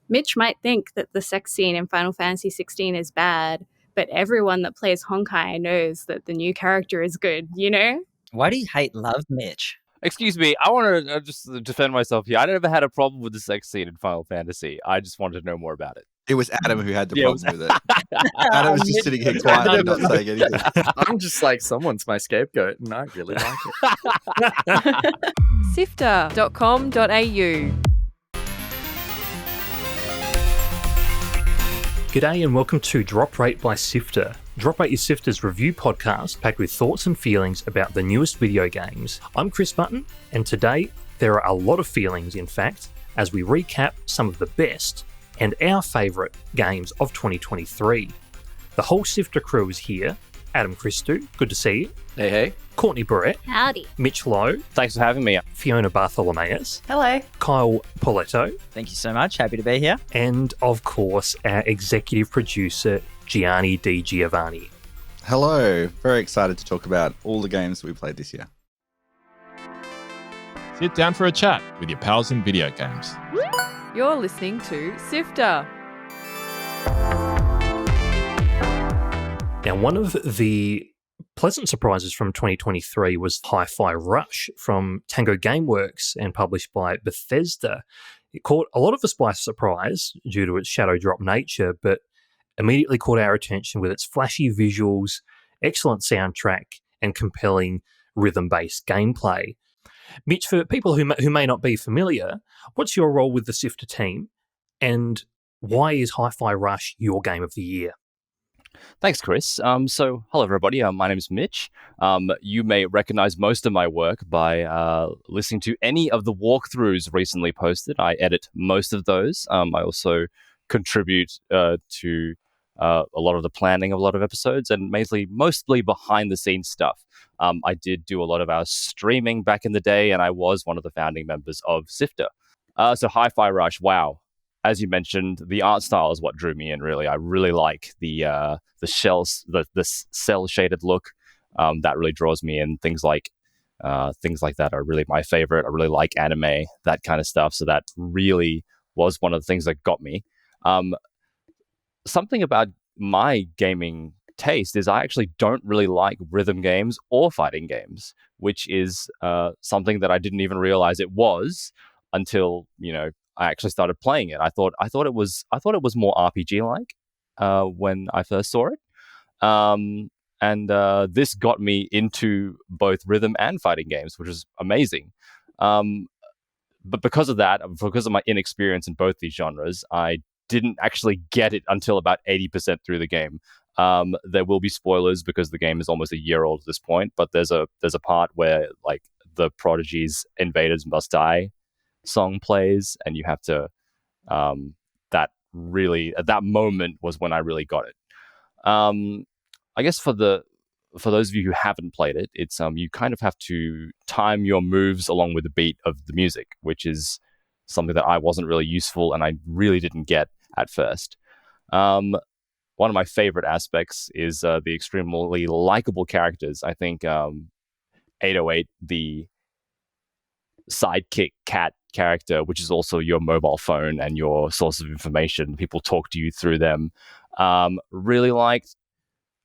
Mitch might think that the sex scene in Final Fantasy 16 is bad, but everyone that plays Honkai knows that the new character is good, you know? Why do you hate love, Mitch? Excuse me, I want to just defend myself here. I never had a problem with the sex scene in Final Fantasy. I just wanted to know more about it. It was Adam who had the problem with it. Adam was just sitting here quietly not saying anything. I'm just like, someone's my scapegoat, and I really like it. SIFTER.com.au. G'day and welcome to Drop Rate by Sifter. Drop Rate is Sifter's review podcast packed with thoughts and feelings about the newest video games. I'm Chris Button, and today there are a lot of feelings, in fact, as we recap some of the best and our favourite games of 2023. The whole Sifter crew is here. Adam Christou, good to see you. Hey, hey. Courtney Borrett. Howdy. Mitch Lowe. Thanks for having me. Fiona Bartholomaeus. Hello. Kyle Pauletto. Thank you so much. Happy to be here. And, of course, our executive producer, Gianni D. Giovanni. Hello. Very excited to talk about all the games we played this year. Sit down for a chat with your pals in video games. You're listening to SIFTER. Now, one of the pleasant surprises from 2023 was Hi-Fi Rush from Tango Gameworks and published by Bethesda. It caught a lot of us by surprise due to its shadow drop nature, but immediately caught our attention with its flashy visuals, excellent soundtrack, and compelling rhythm-based gameplay. Mitch, for people who may not be familiar, what's your role with the Sifter team, and why is Hi-Fi Rush your game of the year? Thanks, Chris. So, hello, everybody. My name is Mitch. You may recognize most of my work by listening to any of the walkthroughs recently posted. I edit most of those. I also contribute to a lot of the planning of a lot of episodes and mostly behind-the-scenes stuff. I did do a lot of our streaming back in the day, and I was one of the founding members of Sifter. So Hi-Fi Rush, wow. As you mentioned, the art style is what drew me in, really. I really like the cel-shaded look. That really draws me in. Things like that are really my favorite. I really like anime, that kind of stuff. So that really was one of the things that got me. Something about my gaming taste is I actually don't really like rhythm games or fighting games, which is something that I didn't even realize it was until, I actually started playing it. I thought it was more RPG like when I first saw it, and this got me into both rhythm and fighting games, which is amazing. But because of my inexperience in both these genres, I didn't actually get it until about 80% through the game. There will be spoilers because the game is almost a year old at this point. But there's a part where like the Prodigy's "Invaders Must Die" song plays, and you have to that really at that moment was when I really got it. I guess for those of you who haven't played it, it's you kind of have to time your moves along with the beat of the music, which is something that I wasn't really useful and I really didn't get at first. One of my favorite aspects is the extremely likable characters. I think 808, the sidekick cat character, which is also your mobile phone and your source of information. People talk to you through them. Really liked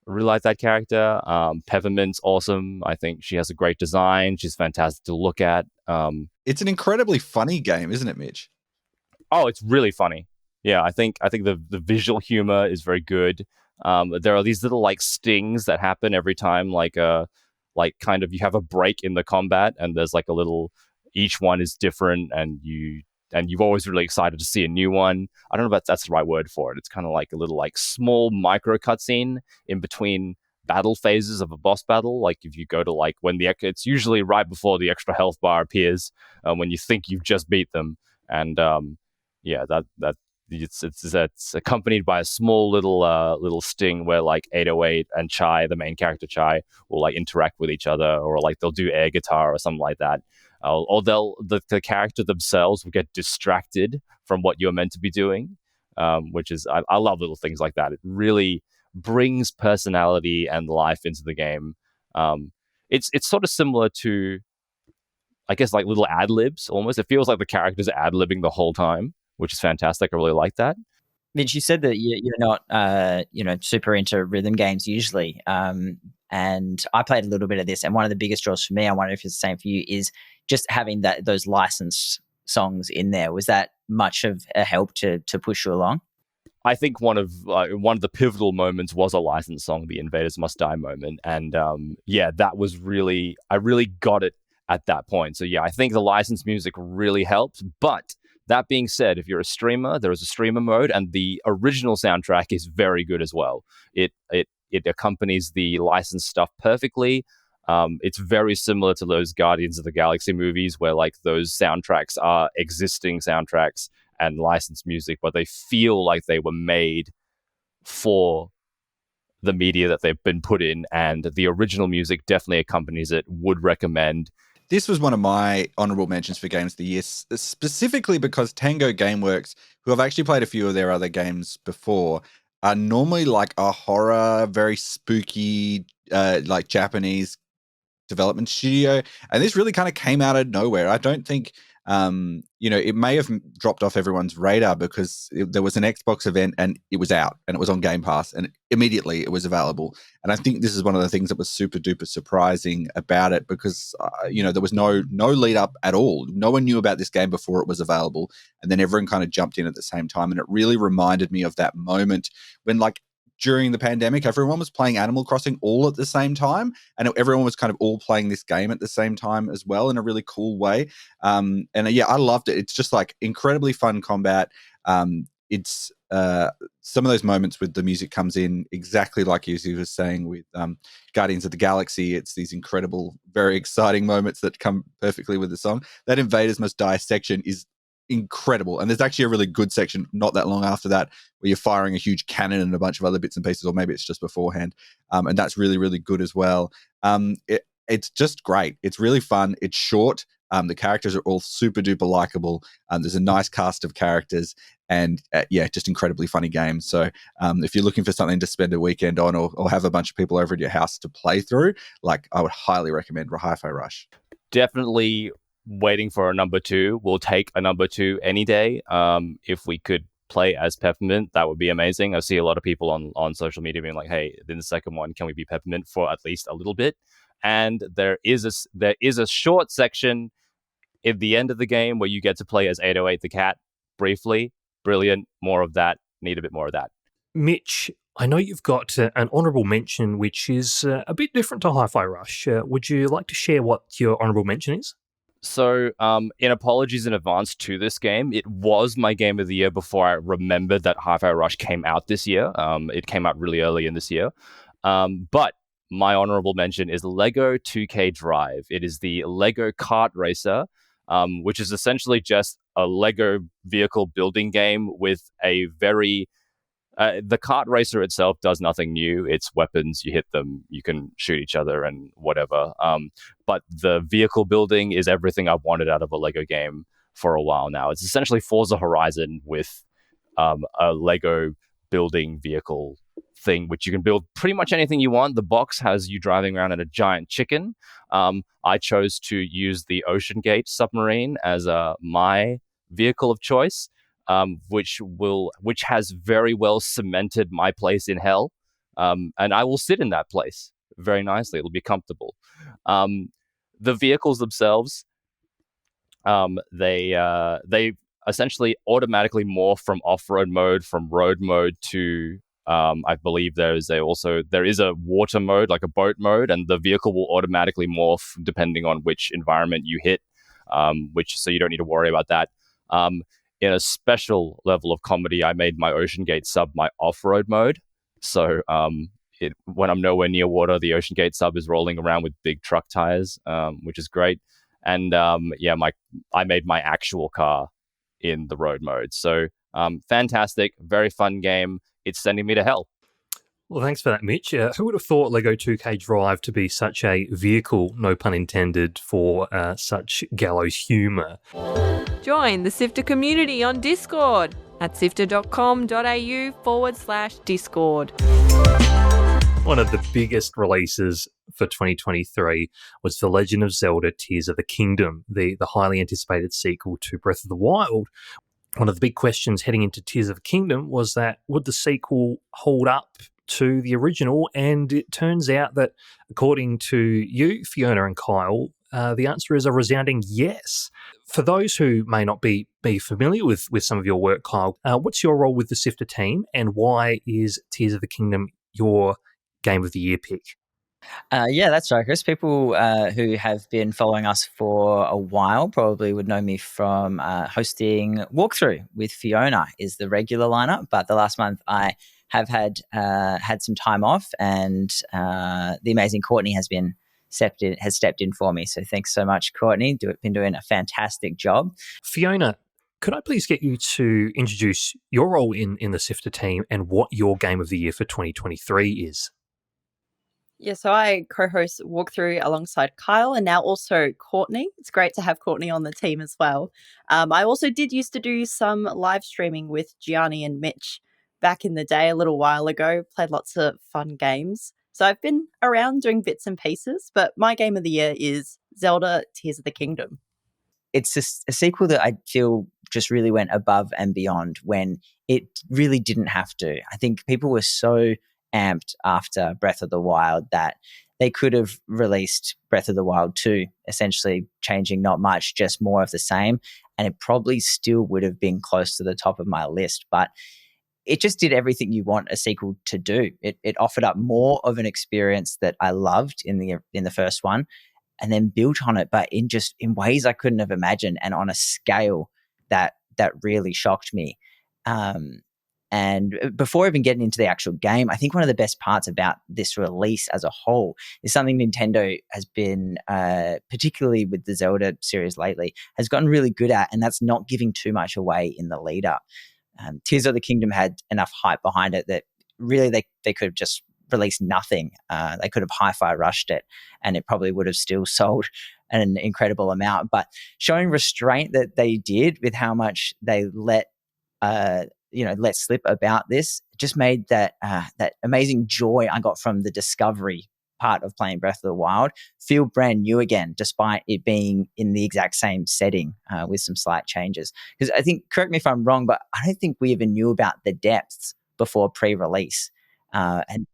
that character. Peppermint's awesome. I think she has a great design. She's fantastic to look at. It's an incredibly funny game, isn't it, Mitch? Oh, it's really funny. Yeah, I think the visual humor is very good. There are these little like stings that happen every time, like kind of you have a break in the combat, and there's like a little. Each one is different, and you're always really excited to see a new one. I don't know if that's the right word for it. It's kind of like a little like small micro cutscene in between battle phases of a boss battle. Like if you go to like when it's usually right before the extra health bar appears, when you think you've just beat them, and that it's accompanied by a small little sting where like 808 and Chai, the main character Chai, will like interact with each other, or like they'll do air guitar or something like that. Or the character themselves will get distracted from what you're meant to be doing, which is I love little things like that. It really brings personality and life into the game. It's sort of similar to, I guess, like little ad libs almost. It feels like the characters are ad libbing the whole time, which is fantastic. I really like that. Mitch, you said that you're not, super into rhythm games usually. And I played a little bit of this, and one of the biggest draws for me, I wonder if it's the same for you, is just having those licensed songs in there. Was that much of a help to push you along? I think one of the pivotal moments was a licensed song, the Invaders Must Die moment. And that was I really got it at that point. So yeah, I think the licensed music really helped. But that being said, if you're a streamer, there is a streamer mode, and the original soundtrack is very good as well. It accompanies the licensed stuff perfectly. It's very similar to those Guardians of the Galaxy movies, where like those soundtracks are existing soundtracks and licensed music, but they feel like they were made for the media that they've been put in, and the original music definitely accompanies it. Would recommend. This was one of my honourable mentions for Games of the Year, specifically because Tango Gameworks, who I've actually played a few of their other games before, are normally like a horror, very spooky, like Japanese development studio. And this really kind of came out of nowhere. I don't think, it may have dropped off everyone's radar because there was an Xbox event and it was out and it was on Game Pass and immediately it was available. And I think this is one of the things that was super duper surprising about it because, there was no lead up at all. No one knew about this game before it was available. And then everyone kind of jumped in at the same time. And it really reminded me of that moment when during the pandemic, everyone was playing Animal Crossing all at the same time, and everyone was kind of all playing this game at the same time as well in a really cool way. I loved it. It's just like incredibly fun combat. It's some of those moments with the music comes in exactly like you was saying with Guardians of the Galaxy. It's these incredible, very exciting moments that come perfectly with the song. That Invaders Must Die section is incredible, and there's actually a really good section not that long after that where you're firing a huge cannon and a bunch of other bits and pieces, or maybe it's just beforehand, and that's really, really good as well. It's just great. It's really fun. It's short. The characters are all super duper likable. There's a nice cast of characters, and just incredibly funny game. So if you're looking for something to spend a weekend on, or have a bunch of people over at your house to play through, I would highly recommend Hi-Fi Rush. Definitely waiting for a number 2. We'll take a number 2 any day. If we could play as Peppermint, that would be amazing. I see a lot of people on social media being like, hey, in the second one, can we be Peppermint for at least a little bit? And there is a short section at the end of the game where you get to play as 808 the cat briefly. Brilliant. More of that. Need a bit more of that. Mitch, I know you've got an honourable mention, which is a bit different to Hi-Fi Rush. Would you like to share what your honourable mention is? So, in apologies in advance to this game, it was my game of the year before I remembered that Hi-Fi Rush came out this year. It came out really early in this year. But my honorable mention is Lego 2K Drive. It is the Lego kart racer, which is essentially just a Lego vehicle building game with a very... the kart racer itself does nothing new. It's weapons. You hit them, you can shoot each other and whatever. But the vehicle building is everything I've wanted out of a Lego game for a while now. It's essentially Forza Horizon with a Lego building vehicle thing, which you can build pretty much anything you want. The box has you driving around in a giant chicken. I chose to use the Ocean Gate submarine as my vehicle of choice. Which has very well cemented my place in hell, and I will sit in that place very nicely. It'll be comfortable. The vehicles themselves, they essentially automatically morph from off-road mode, from road mode to I believe there is a water mode, like a boat mode, and the vehicle will automatically morph depending on which environment you hit, so you don't need to worry about that. In a special level of comedy, I made my Ocean Gate sub my off-road mode. So when I'm nowhere near water, the Ocean Gate sub is rolling around with big truck tires, which is great. And I made my actual car in the road mode. So fantastic, very fun game. It's sending me to hell. Well, thanks for that, Mitch. Who would have thought Lego 2K Drive to be such a vehicle, no pun intended, for such gallows humour? Join the Sifter community on Discord at sifter.com.au/Discord. One of the biggest releases for 2023 was The Legend of Zelda Tears of the Kingdom, the highly anticipated sequel to Breath of the Wild. one of the big questions heading into Tears of the Kingdom was that would the sequel hold up to the original? And it turns out that, according to you, Fiona and Kyle, the answer is a resounding yes. For those who may not be familiar with some of your work, Kyle, what's your role with the Sifter team, and why is Tears of the Kingdom your Game of the Year pick? Yeah, that's right, Chris. People who have been following us for a while probably would know me from hosting Walkthrough with Fiona is the regular lineup. But the last month I have had some time off, and the amazing Courtney has stepped in for me. So thanks so much, Courtney. Been doing a fantastic job. Fiona, could I please get you to introduce your role in the Sifter team and what your Game of the Year for 2023 is? Yeah, so I co-host Walkthrough alongside Kyle and now also Courtney. It's great to have Courtney on the team as well. I also did used to do some live streaming with Gianni and Mitch back in the day a little while ago, played lots of fun games. So I've been around doing bits and pieces, but my Game of the Year is Zelda Tears of the Kingdom. It's a sequel that I feel just really went above and beyond when it really didn't have to. I think people were so amped after Breath of the Wild that they could have released Breath of the Wild 2, essentially changing not much, just more of the same, and it probably still would have been close to the top of my list. But it just did everything you want a sequel to do. It offered up more of an experience that I loved in the first one, and then built on it, but in ways I couldn't have imagined, and on a scale that really shocked me. And before even getting into the actual game, I think one of the best parts about this release as a whole is something Nintendo has been, particularly with the Zelda series lately, has gotten really good at, and that's not giving too much away in the lead up. Tears of the Kingdom had enough hype behind it that really they could have just released nothing. They could have hi-fi rushed it, and it probably would have still sold an incredible amount. But showing restraint that they did with how much they let slip about this just made that amazing joy I got from the discovery part of playing Breath of the Wild feel brand new again, despite it being in the exact same setting with some slight changes. Because I think, correct me if I'm wrong, but I don't think we even knew about the depths before pre-release, and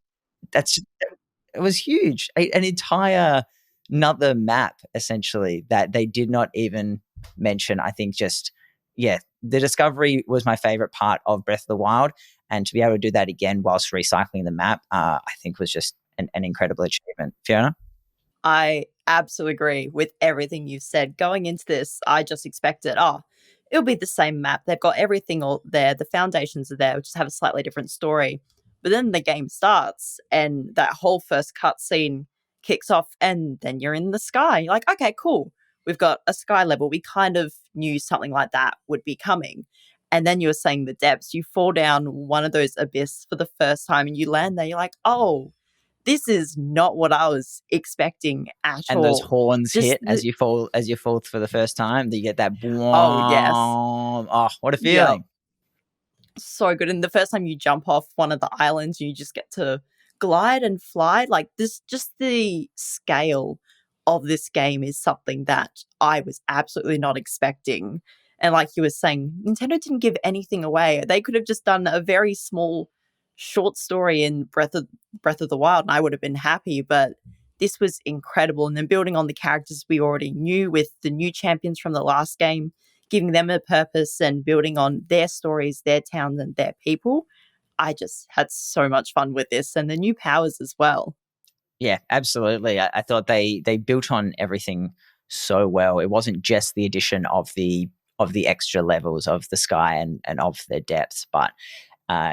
it was huge. An entire another map essentially that they did not even mention. I think the discovery was my favorite part of Breath of the Wild, and to be able to do that again whilst recycling the map, I think was just an incredible achievement. Fiona? I absolutely agree with everything you've said. Going into this, I just expected, it'll be the same map. They've got everything all there. The foundations are there, which just have a slightly different story. But then the game starts and that whole first cutscene kicks off, and then you're in the sky. You're like, okay, cool. We've got a sky level. We kind of knew something like that would be coming. And then you were saying the depths. You fall down one of those abyss for the first time and you land there. You're like, oh, this is not what I was expecting at all. And those horns hit as you fall for the first time. You get that. Oh, yes. Oh, what a feeling. Yeah. So good. And the first time you jump off one of the islands, you just get to glide and fly. Like this, just the scale of this game is something that I was absolutely not expecting. And like you were saying, Nintendo didn't give anything away. They could have just done a very small short story in Breath of the Wild and I would have been happy, but this was incredible. And then building on the characters we already knew with the new champions from the last game, giving them a purpose and building on their stories, their towns and their people. I just had so much fun with this, and the new powers as well. Yeah, absolutely. I thought they built on everything so well. It wasn't just the addition of the extra levels of the sky and of the depths, but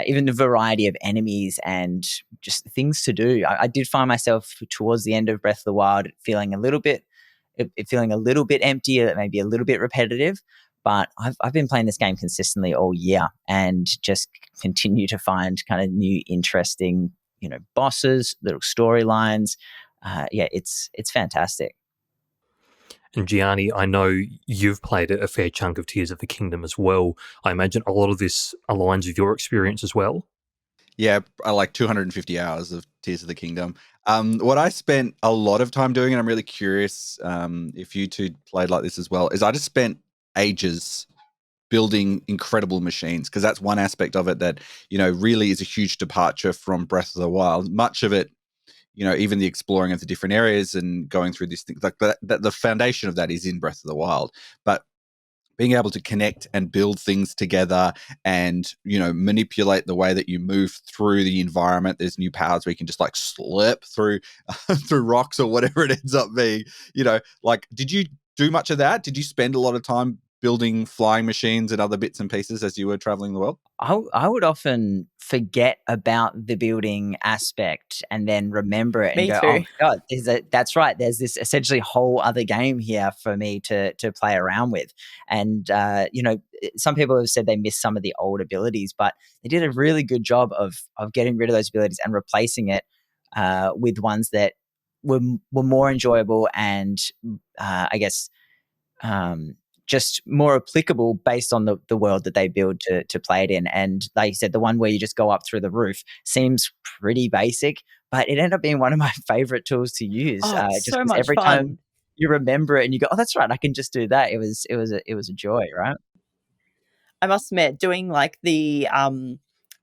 even the variety of enemies and just things to do. I did find myself towards the end of Breath of the Wild feeling a little bit empty, maybe a little bit repetitive. But I've been playing this game consistently all year and just continue to find kind of new, interesting, bosses, little storylines. It's fantastic. And Gianni, I know you've played a fair chunk of Tears of the Kingdom as well. I imagine a lot of this aligns with your experience as well. Yeah, I like 250 hours of Tears of the Kingdom. What I spent a lot of time doing, and I'm really curious if you two played like this as well, is I just spent ages building incredible machines, because that's one aspect of it that, really is a huge departure from Breath of the Wild. Much of it, even the exploring of the different areas and going through these things, like that, the foundation of that is in Breath of the Wild. But being able to connect and build things together and, manipulate the way that you move through the environment. There's new powers where you can just like slip through through rocks or whatever it ends up being. Did you do much of that? Did you spend a lot of time building flying machines and other bits and pieces as you were traveling the world? I would often forget about the building aspect and then remember it and Me go, too. oh, God, that's right. There's this essentially whole other game here for me to play around with. And, some people have said they miss some of the old abilities, but they did a really good job of getting rid of those abilities and replacing it with ones that were more enjoyable and, I guess, just more applicable based on the world that they build to play it in. And like you said, the one where you just go up through the roof seems pretty basic, but it ended up being one of my favorite tools to use. Oh, Just so 'cause much every fun. time you remember it and you go, oh, that's right, I can just do that. It was a joy, right? I must admit, doing like the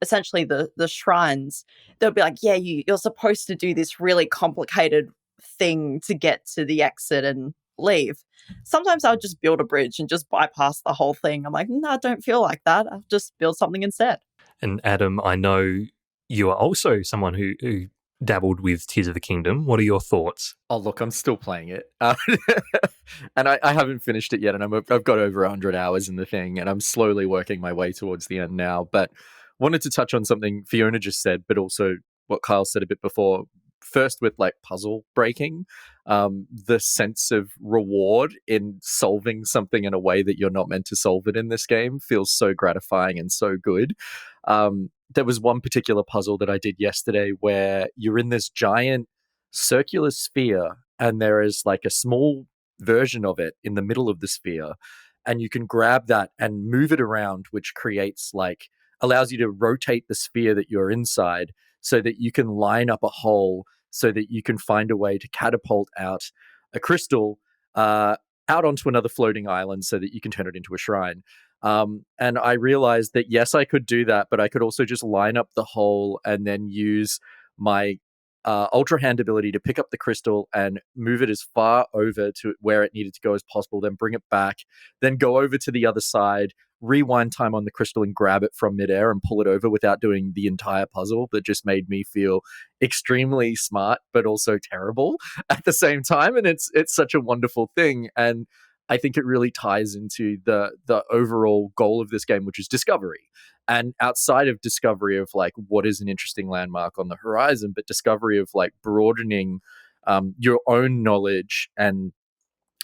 essentially the shrines, they'll be like, yeah, you're supposed to do this really complicated thing to get to the exit and leave. Sometimes I'll just build a bridge and just bypass the whole thing. I'm like, no, I don't feel like that. I'll just build something instead. And Adam, I know you are also someone who dabbled with Tears of the Kingdom. What are your thoughts? Oh, look, I'm still playing it. And I haven't finished it yet. And I've got over 100 hours in the thing. And I'm slowly working my way towards the end now. But wanted to touch on something Fiona just said, but also what Kyle said a bit before. First with like puzzle breaking, the sense of reward in solving something in a way that you're not meant to solve it in this game feels so gratifying and so good. There was one particular puzzle that I did yesterday where you're in this giant circular sphere and there is like a small version of it in the middle of the sphere, and you can grab that and move it around, which allows you to rotate the sphere that you're inside so that you can line up a hole so that you can find a way to catapult out a crystal out onto another floating island so that you can turn it into a shrine. And I realized that, yes, I could do that, but I could also just line up the hole and then use my Ultra Hand ability to pick up the crystal and move it as far over to where it needed to go as possible, then bring it back, then go over to the other side, rewind time on the crystal and grab it from midair and pull it over without doing the entire puzzle. That just made me feel extremely smart, but also terrible at the same time. And it's such a wonderful thing. And I think it really ties into the overall goal of this game, which is discovery. And outside of discovery of like what is an interesting landmark on the horizon, but discovery of like broadening your own knowledge and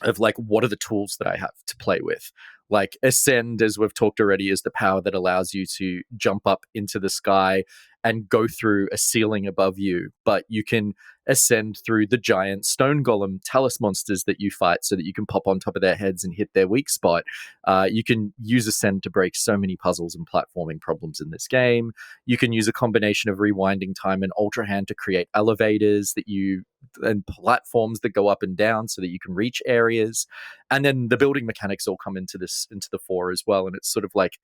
of like what are the tools that I have to play with. Like Ascend, as we've talked already, is the power that allows you to jump up into the sky and go through a ceiling above you, but you can ascend through the giant stone golem talus monsters that you fight so that you can pop on top of their heads and hit their weak spot. You can use Ascend to break so many puzzles and platforming problems in this game. You can use a combination of rewinding time and Ultra Hand to create elevators and platforms that go up and down so that you can reach areas. And then the building mechanics all come into the fore as well. And it's sort of like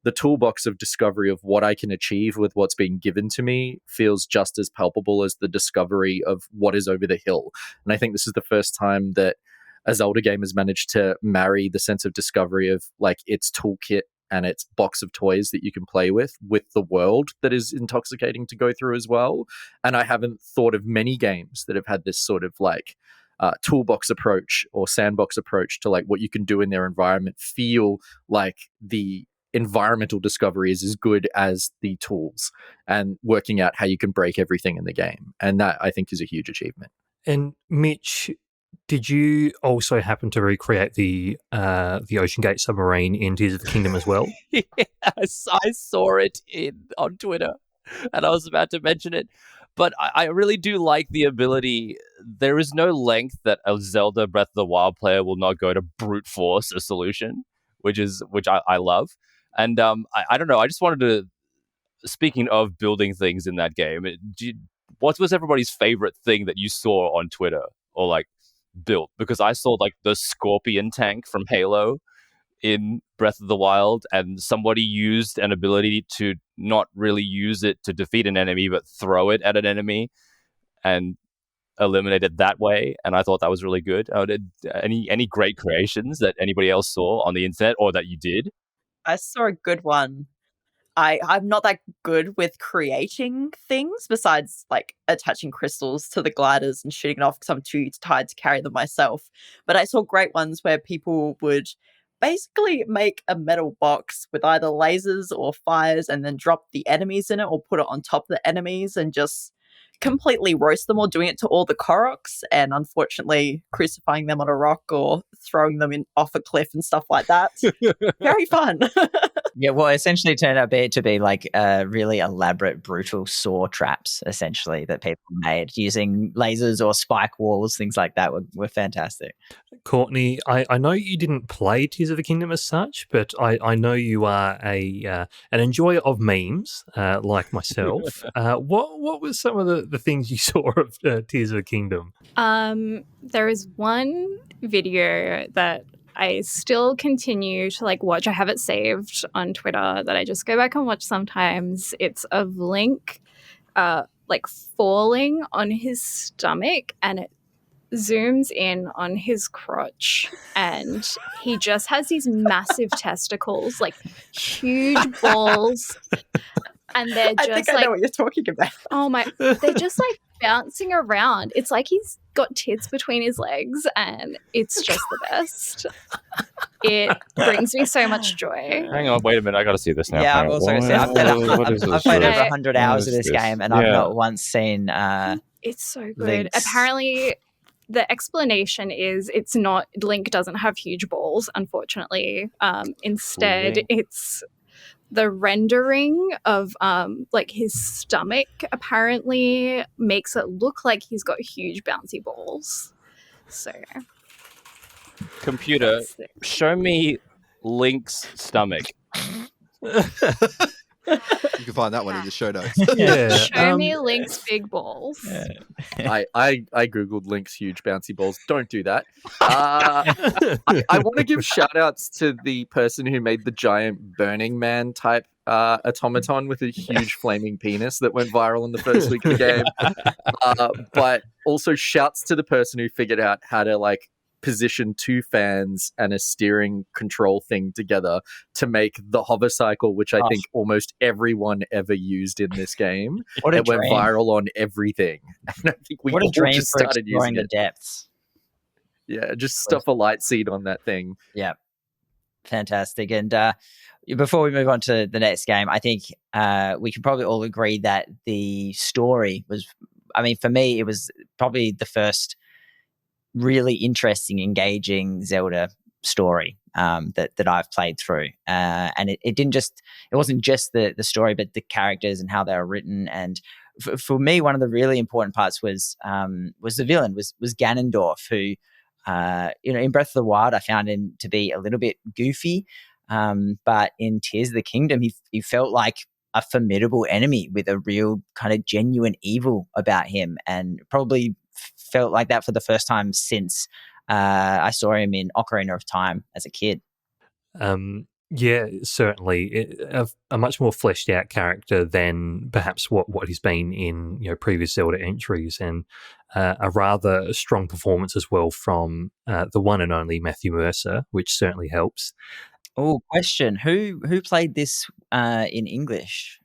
the toolbox of discovery of what I can achieve with what's being given to me feels just as palpable as the discovery of what is over the hill. And I think this is the first time that a Zelda game has managed to marry the sense of discovery of like its toolkit and its box of toys that you can play with the world that is intoxicating to go through as well. And I haven't thought of many games that have had this sort of like toolbox approach or sandbox approach to like what you can do in their environment feel like the environmental discovery is as good as the tools and working out how you can break everything in the game. And that I think is a huge achievement. And Mitch, did you also happen to recreate the Ocean Gate submarine in Tears of the Kingdom as well? Yes, I saw it on Twitter and I was about to mention it. But I really do like the ability. There is no length that a Zelda Breath of the Wild player will not go to brute force a solution, which I love. And I don't know. I just wanted to, speaking of building things in that game, what was everybody's favorite thing that you saw on Twitter or like built? Because I saw like the Scorpion tank from Halo in Breath of the Wild, and somebody used an ability to not really use it to defeat an enemy, but throw it at an enemy and eliminate it that way. And I thought that was really good. Any great creations that anybody else saw on the internet or that you did? I saw a good one. I'm not that good with creating things besides like attaching crystals to the gliders and shooting it off because I'm too tired to carry them myself. But I saw great ones where people would basically make a metal box with either lasers or fires and then drop the enemies in it or put it on top of the enemies and just completely roast them, or doing it to all the Koroks and unfortunately crucifying them on a rock or throwing them in off a cliff and stuff like that. Very fun. Yeah, well, essentially turned out to be like really elaborate, brutal saw traps, essentially, that people made using lasers or spike walls, things like that were fantastic. Courtney, I know you didn't play Tears of the Kingdom as such, but I know you are an enjoyer of memes, like myself. What was some of the things you saw of Tears of the Kingdom? There is one video that I still continue to like watch. I have it saved on Twitter that I just go back and watch sometimes. It's of Link like falling on his stomach, and it zooms in on his crotch, and he just has these massive testicles, like huge balls, and they're just I think I know what you're talking about. Oh my, they're just like bouncing around. It's like he's got tits between his legs, and it's just the best. It brings me so much joy. Hang on, wait a minute. I got to see this now. Yeah, I'm also going to say I've played over 100 hours of this this? game, and I've not once seen. It's so good. Link's. Apparently, the explanation is it's not, Link doesn't have huge balls, unfortunately. Instead, it's the rendering of like his stomach apparently makes it look like he's got huge bouncy balls. So, computer, show me Link's stomach. You can find that one in the show notes. Yeah. Show me Link's big balls. I googled Link's huge bouncy balls. Don't do that. I want to give shout outs to the person who made the giant Burning Man type automaton with a huge flaming penis that went viral in the first week of the game. But also shouts to the person who figured out how to like position two fans and a steering control thing together to make the hover cycle, which I think almost everyone ever used in this game. What a It went dream. viral on everything. And I think we What a all dream just for started exploring using the it. depths. Yeah, just stuff a light seed on that thing. Yeah, fantastic. And before we move on to the next game, I think we can probably all agree that the story was, I mean, for me, it was probably the first really interesting, engaging Zelda story that I've played through. And it wasn't just the story, but the characters and how they were written. And for me, one of the really important parts was the villain, was Ganondorf, who, in Breath of the Wild, I found him to be a little bit goofy. But in Tears of the Kingdom, he felt like a formidable enemy with a real kind of genuine evil about him, and probably felt like that for the first time since I saw him in Ocarina of Time as a kid. Yeah, certainly a much more fleshed out character than perhaps what he's been in previous Zelda entries, and a rather strong performance as well from the one and only Matthew Mercer, which certainly helps. Oh, question: Who played this in English?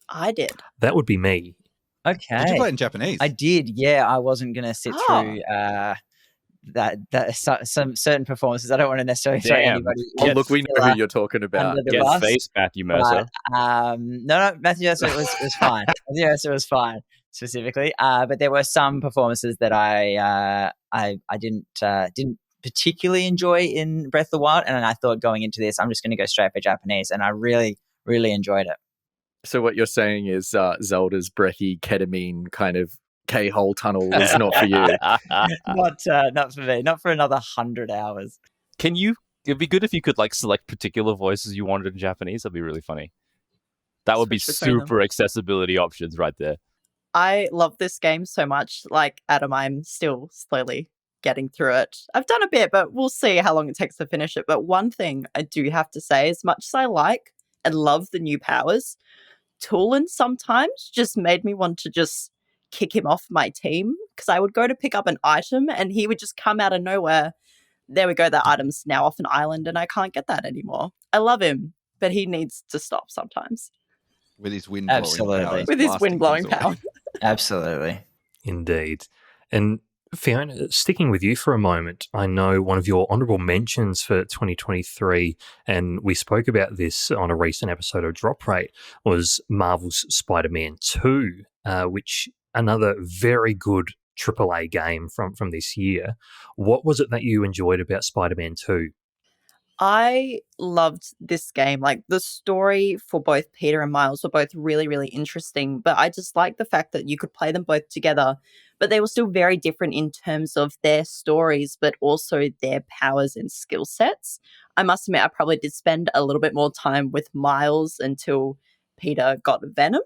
I did. That would be me. Okay. Did you play it in Japanese? I did. Yeah, I wasn't going to sit through some certain performances. I don't want to necessarily throw anybody. Oh, look, we know who you're talking about. Get face, Matthew Mercer. No, Matthew Mercer was fine. Matthew Mercer was fine specifically. But there were some performances that I didn't particularly enjoy in Breath of the Wild, and I thought going into this, I'm just going to go straight for Japanese, and I really, really enjoyed it. So what you're saying is Zelda's breathy ketamine kind of K-hole tunnel is not for you. Not for me. Not for another 100 hours. It'd be good if you could like select particular voices you wanted in Japanese. That'd be really funny. That would be super accessibility options right there. I love this game so much. Like Adam, I'm still slowly getting through it. I've done a bit, but we'll see how long it takes to finish it. But one thing I do have to say, as much as I like and love the new powers, Toolin sometimes just made me want to just kick him off my team, because I would go to pick up an item and he would just come out of nowhere. There we go, that item's now off an island and I can't get that anymore. I love him, but he needs to stop sometimes. With his wind blowing Absolutely. powers, With his blasting wind blowing things away. power. Absolutely. Indeed. And Fiona, sticking with you for a moment, I know one of your honourable mentions for 2023, and we spoke about this on a recent episode of Drop Rate, was Marvel's Spider-Man 2, which another very good AAA game from this year. What was it that you enjoyed about Spider-Man 2? I loved this game. Like, the story for both Peter and Miles were both really, really interesting, but I just liked the fact that you could play them both together, but they were still very different in terms of their stories, but also their powers and skill sets. I must admit, I probably did spend a little bit more time with Miles until Peter got Venom,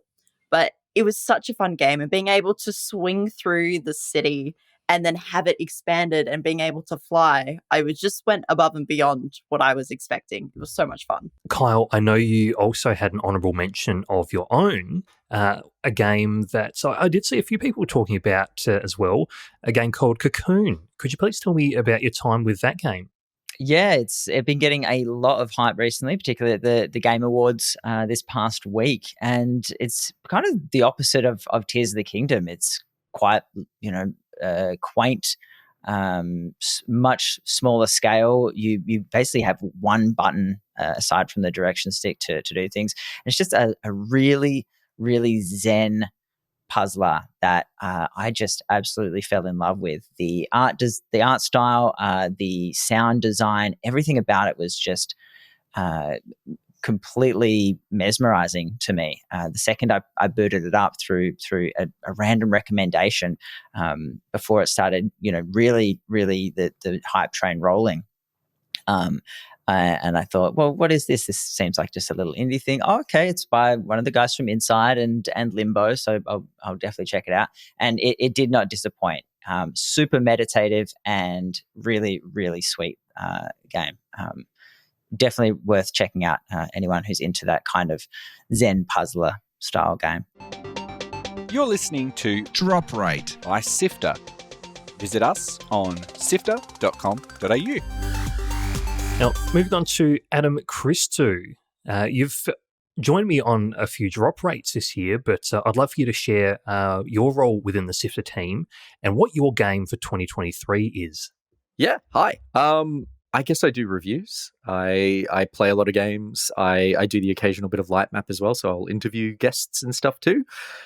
but it was such a fun game, and being able to swing through the city and then have it expanded and being able to fly, I just went above and beyond what I was expecting. It was so much fun. Kyle, I know you also had an honourable mention of your own, a game that so I did see a few people talking about as well, a game called Cocoon. Could you please tell me about your time with that game? Yeah, it's been getting a lot of hype recently, particularly at the Game Awards this past week. And it's kind of the opposite of Tears of the Kingdom. It's quite, quaint, much smaller scale. You basically have one button aside from the direction stick to do things. And it's just a really, really zen puzzler that I just absolutely fell in love with. The art style, the sound design, everything about it was just completely mesmerizing to me. The second I booted it up through a random recommendation before it started, really the hype train rolling. And I thought, well, what is this? This seems like just a little indie thing. Oh, okay, it's by one of the guys from Inside and Limbo, so I'll definitely check it out. And it did not disappoint. Super meditative and really, really sweet game. Definitely worth checking out, anyone who's into that kind of Zen puzzler style game. You're listening to Drop Rate. by Sifter. Visit us on sifter.com.au. Now, moving on to Adam Christou. You've joined me on a few drop rates this year, but I'd love for you to share your role within the Sifter team and what your game for 2023 is. Yeah, hi. I guess I do reviews. I play a lot of games. I do the occasional bit of light map as well, so I'll interview guests and stuff too.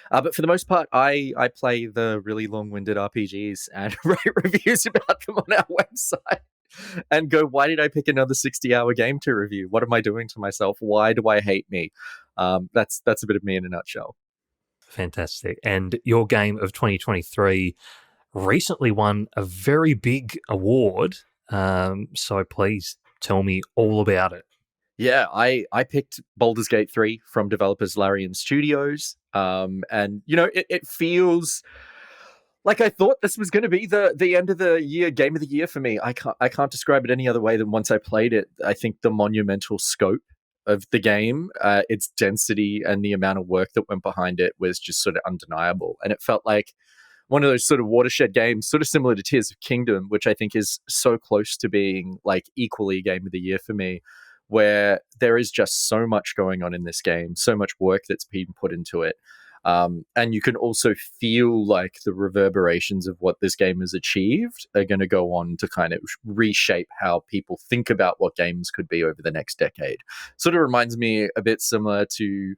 But for the most part, I play the really long-winded RPGs and write reviews about them on our website. And go, why did I pick another 60-hour game to review? What am I doing to myself? Why do I hate me? That's a bit of me in a nutshell. Fantastic. And your game of 2023 recently won a very big award. So please tell me all about it. Yeah, I picked Baldur's Gate 3 from developers Larian Studios. And, it feels like I thought this was going to be the end of the year game of the year for me. I can't describe it any other way than once I played it. I think the monumental scope of the game, its density and the amount of work that went behind it was just sort of undeniable. And it felt like one of those sort of watershed games, sort of similar to Tears of Kingdom, which I think is so close to being like equally game of the year for me, where there is just so much going on in this game, so much work that's been put into it. And you can also feel like the reverberations of what this game has achieved are going to go on to kind of reshape how people think about what games could be over the next decade. Sort of reminds me a bit similar to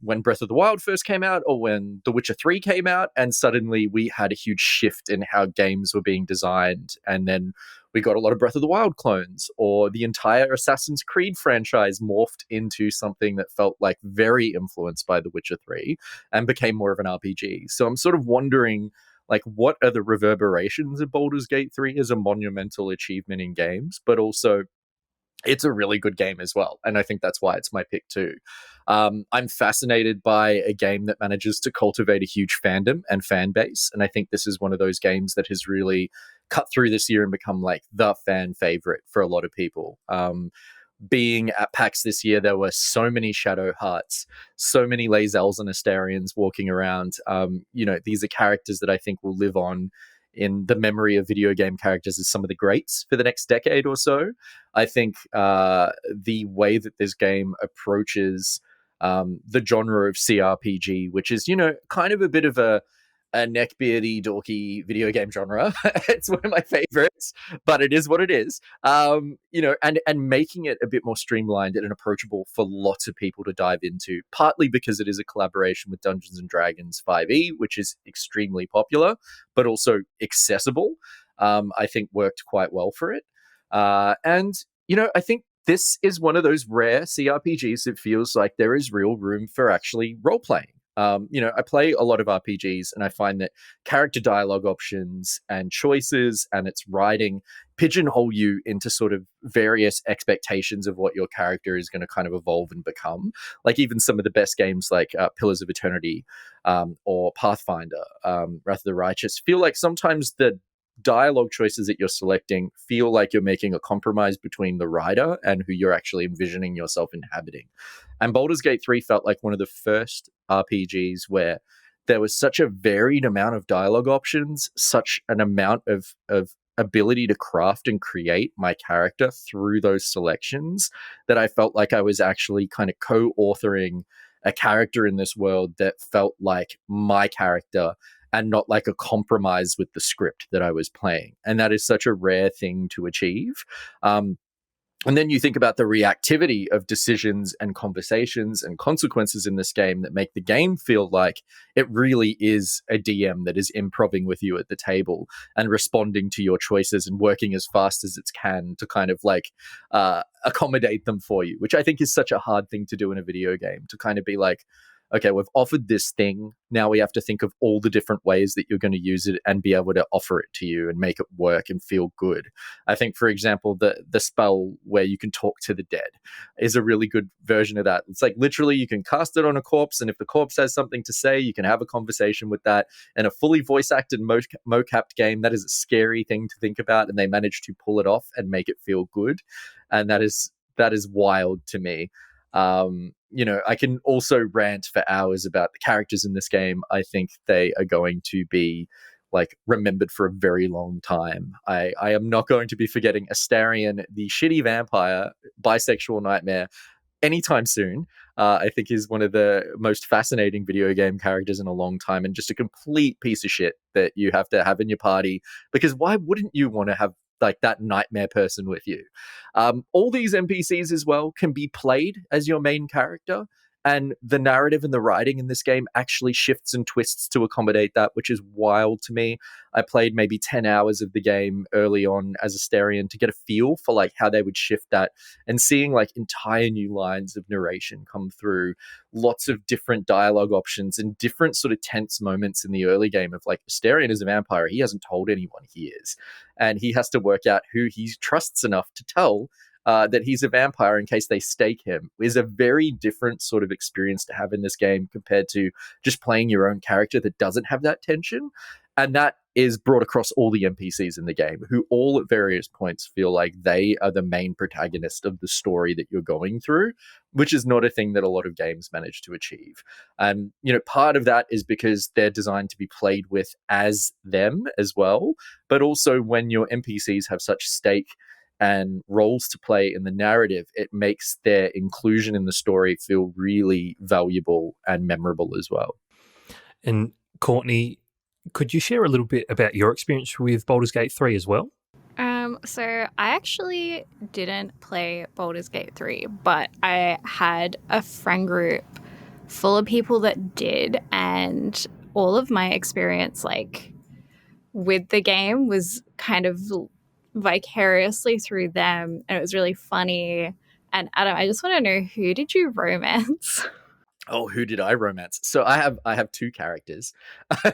when Breath of the Wild first came out, or when The Witcher 3 came out, and suddenly we had a huge shift in how games were being designed. And then we got a lot of Breath of the Wild clones, or the entire Assassin's Creed franchise morphed into something that felt like very influenced by The Witcher 3 and became more of an RPG. So I'm sort of wondering, like, what are the reverberations of Baldur's Gate 3 as a monumental achievement in games, but also it's a really good game as well. And I think that's why it's my pick too. I'm fascinated by a game that manages to cultivate a huge fandom and fan base. And I think this is one of those games that has really cut through this year and become like the fan favorite for a lot of people. Being at PAX this year, there were so many Shadow Hearts, so many Lazels and Astarians walking around. These are characters that I think will live on in the memory of video game characters as some of the greats for the next decade or so. I think the way that this game approaches the genre of CRPG, which is, kind of a bit of a neckbeardy, dorky video game genre. It's one of my favorites, but it is what it is. And making it a bit more streamlined and approachable for lots of people to dive into, partly because it is a collaboration with Dungeons & Dragons 5e, which is extremely popular, but also accessible, I think worked quite well for it. I think this is one of those rare CRPGs that feels like there is real room for actually role-playing. I play a lot of RPGs, and I find that character dialogue options and choices and its writing pigeonhole you into sort of various expectations of what your character is going to kind of evolve and become. Like even some of the best games like Pillars of Eternity or Pathfinder, Wrath of the Righteous, feel like sometimes the dialogue choices that you're selecting feel like you're making a compromise between the writer and who you're actually envisioning yourself inhabiting. And Baldur's Gate 3 felt like one of the first RPGs where there was such a varied amount of dialogue options, such an amount of ability to craft and create my character through those selections, that I felt like I was actually kind of co-authoring a character in this world that felt like my character and not like a compromise with the script that I was playing. And that is such a rare thing to achieve. And then you think about the reactivity of decisions and conversations and consequences in this game that make the game feel like it really is a DM that is improving with you at the table and responding to your choices and working as fast as it can to kind of like accommodate them for you, which I think is such a hard thing to do in a video game, to kind of be like, okay, we've offered this thing. Now we have to think of all the different ways that you're going to use it and be able to offer it to you and make it work and feel good. I think, for example, the spell where you can talk to the dead is a really good version of that. It's like literally you can cast it on a corpse, and if the corpse has something to say, you can have a conversation with that. In a fully voice-acted, mocapped game, that is a scary thing to think about, and they managed to pull it off and make it feel good. And that is wild to me. I can also rant for hours about the characters in this game. I think they are going to be like remembered for a very long time. I am not going to be forgetting Astarion, the shitty vampire, bisexual nightmare, anytime soon. I think is one of the most fascinating video game characters in a long time, and just a complete piece of shit that you have to have in your party, because why wouldn't you want to have like that nightmare person with you? All these NPCs as well can be played as your main character, and the narrative and the writing in this game actually shifts and twists to accommodate that, which is wild to me. I played maybe 10 hours of the game early on as Astarion to get a feel for like how they would shift that, and seeing like entire new lines of narration come through, lots of different dialogue options and different sort of tense moments in the early game of like Astarion is a vampire. He hasn't told anyone he is, and he has to work out who he trusts enough to tell that he's a vampire in case they stake him, is a very different sort of experience to have in this game compared to just playing your own character that doesn't have that tension. And that is brought across all the NPCs in the game, who all at various points feel like they are the main protagonist of the story that you're going through, which is not a thing that a lot of games manage to achieve. And, part of that is because they're designed to be played with as them as well. But also when your NPCs have such stake and roles to play in the narrative, it makes their inclusion in the story feel really valuable and memorable as well. And Courtney, could you share a little bit about your experience with Baldur's Gate 3 as well? So I actually didn't play Baldur's Gate 3, but I had a friend group full of people that did, and all of my experience like with the game was kind of vicariously through them, and it was really funny. And Adam, I just want to know, who did you romance? Oh, who did I romance? So I have two characters.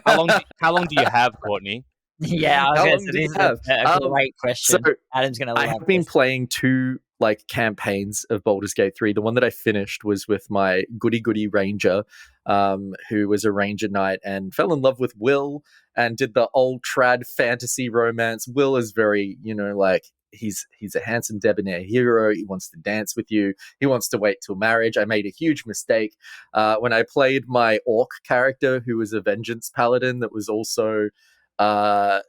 How long do you have, Courtney? Yeah, How long do you have? a great question. So Adam's going to love I have been this. playing two like campaigns of Baldur's Gate 3. The one that I finished was with my goody ranger, who was a ranger knight and fell in love with Will and did the old trad fantasy romance. Will is very, like, he's a handsome debonair hero. He wants to dance with you. He wants to wait till marriage. I made a huge mistake when I played my orc character, who was a vengeance paladin that was also I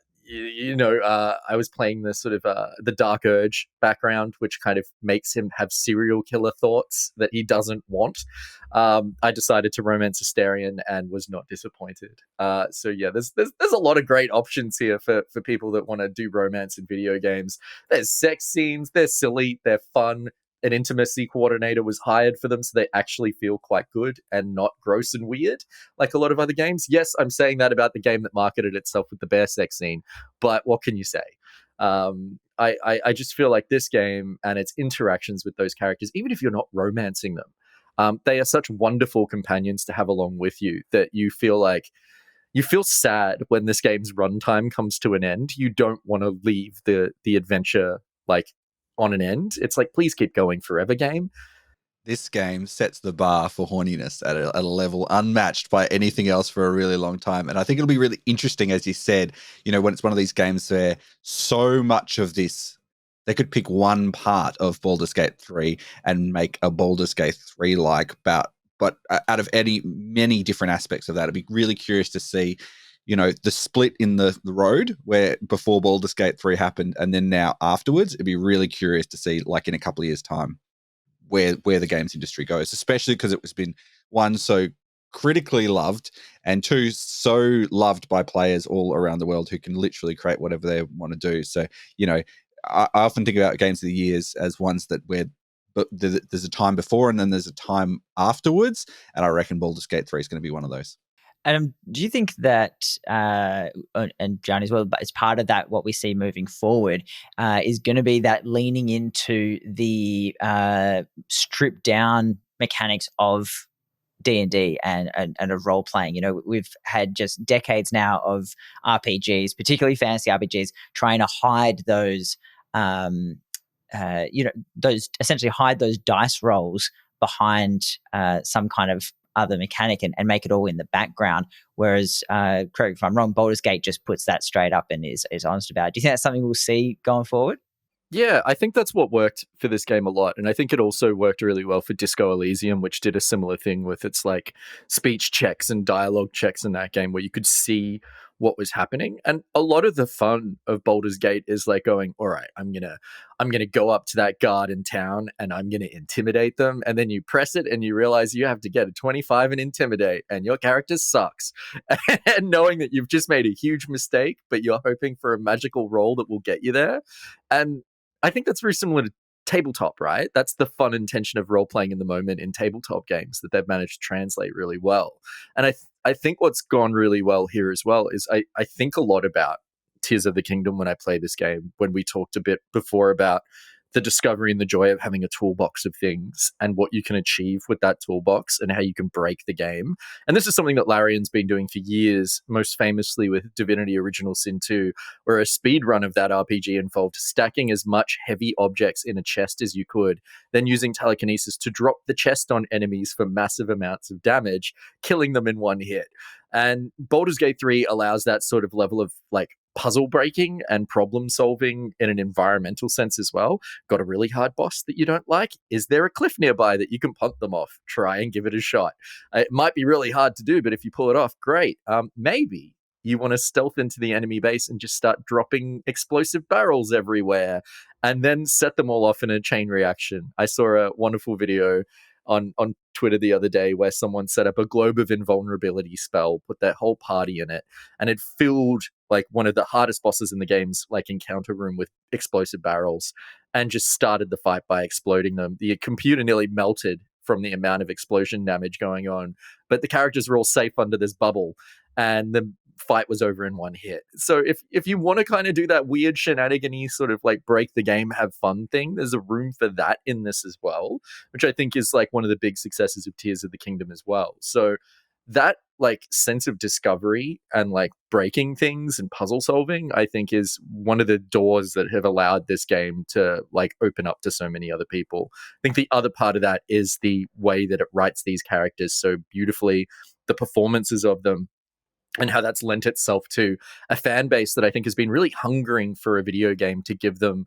was playing the sort of the Dark Urge background, which kind of makes him have serial killer thoughts that he doesn't want. I decided to romance Asterion and was not disappointed. So yeah, there's a lot of great options here for people that want to do romance in video games. There's sex scenes, they're silly, they're fun. An intimacy coordinator was hired for them, so they actually feel quite good and not gross and weird like a lot of other games. Yes, I'm saying that about the game that marketed itself with the bear sex scene, but what can you say? I just feel like this game and its interactions with those characters, even if you're not romancing them, they are such wonderful companions to have along with you that you feel sad when this game's runtime comes to an end. You don't want to leave the adventure like on an end. It's like, please keep going forever, game. This game sets the bar for horniness at a level unmatched by anything else for a really long time. And I think it'll be really interesting, as you said, when it's one of these games where so much of this, they could pick one part of Baldur's Gate 3 and make a Baldur's Gate 3-like, but out of many different aspects of that. I'd be really curious to see the split in the road where before Baldur's Gate 3 happened and then now afterwards. It'd be really curious to see, like, in a couple of years' time, where the games industry goes, especially because it was been, one, so critically loved, and two, so loved by players all around the world who can literally create whatever they want to do. So, I often think about games of the years as ones but there's a time before and then there's a time afterwards, and I reckon Baldur's Gate 3 is going to be one of those. Do you think that, and Gianni as well, but as part of that, what we see moving forward is going to be that leaning into the stripped down mechanics of D&D and of role playing? We've had just decades now of RPGs, particularly fantasy RPGs, trying to hide those, essentially hide those dice rolls behind some kind of other mechanic and make it all in the background. Whereas, correct me if I'm wrong, Baldur's Gate just puts that straight up and is honest about it. Do you think that's something we'll see going forward? Yeah, I think that's what worked for this game a lot. And I think it also worked really well for Disco Elysium, which did a similar thing with its like speech checks and dialogue checks in that game where you could see what was happening. And a lot of the fun of Baldur's Gate is like going, all right, I'm gonna go up to that guard in town and I'm gonna intimidate them. And then you press it and you realize you have to get a 25 and intimidate and your character sucks. And knowing that you've just made a huge mistake, but you're hoping for a magical roll that will get you there. And I think that's very similar to tabletop, right? That's the fun intention of role-playing in the moment in tabletop games that they've managed to translate really well. And I think what's gone really well here as well is I think a lot about Tears of the Kingdom when I play this game, when we talked a bit before about the discovery and the joy of having a toolbox of things and what you can achieve with that toolbox and how you can break the game. And this is something that Larian's been doing for years, most famously with Divinity Original Sin 2, where a speed run of that RPG involved stacking as much heavy objects in a chest as you could, then using telekinesis to drop the chest on enemies for massive amounts of damage, killing them in one hit. And Baldur's Gate 3 allows that sort of level of like puzzle breaking and problem solving in an environmental sense as well. Got a really hard boss that you don't like? Is there a cliff nearby that you can punt them off? Try and give it a shot. It might be really hard to do, but if you pull it off, great. Maybe you want to stealth into the enemy base and just start dropping explosive barrels everywhere and then set them all off in a chain reaction. I saw a wonderful video on Twitter the other day where someone set up a globe of invulnerability spell, put their whole party in it, and it filled like one of the hardest bosses in the game's like encounter room with explosive barrels and just started the fight by exploding them. The computer nearly melted from the amount of explosion damage going on, but the characters were all safe under this bubble and the fight was over in one hit. So if you want to kind of do that weird shenanigan-y sort of like break the game, have fun thing, there's a room for that in this as well, which I think is like one of the big successes of Tears of the Kingdom as well. So that like sense of discovery and like breaking things and puzzle solving, I think is one of the doors that have allowed this game to like open up to so many other people. I think the other part of that is the way that it writes these characters so beautifully, the performances of them, and how that's lent itself to a fan base that I think has been really hungering for a video game to give them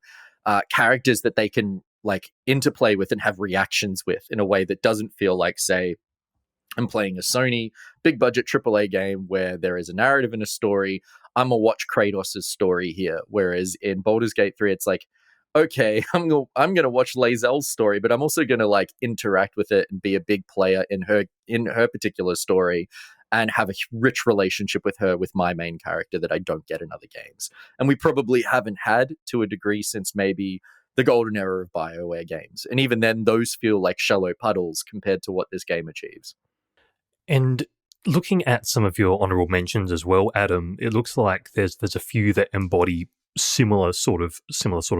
characters that they can like interplay with and have reactions with in a way that doesn't feel like, say, I'm playing a Sony big budget AAA game where there is a narrative and a story. I'm gonna watch Kratos' story here. Whereas in Baldur's Gate 3, it's like, okay, I'm gonna watch Lae'zel's story, but I'm also gonna like interact with it and be a big player in her particular story and have a rich relationship with her, with my main character, that I don't get in other games. And we probably haven't had to a degree since maybe the golden era of BioWare games. And even then, those feel like shallow puddles compared to what this game achieves. And looking at some of your honourable mentions as well, Adam, it looks like there's a few that embody similar sort of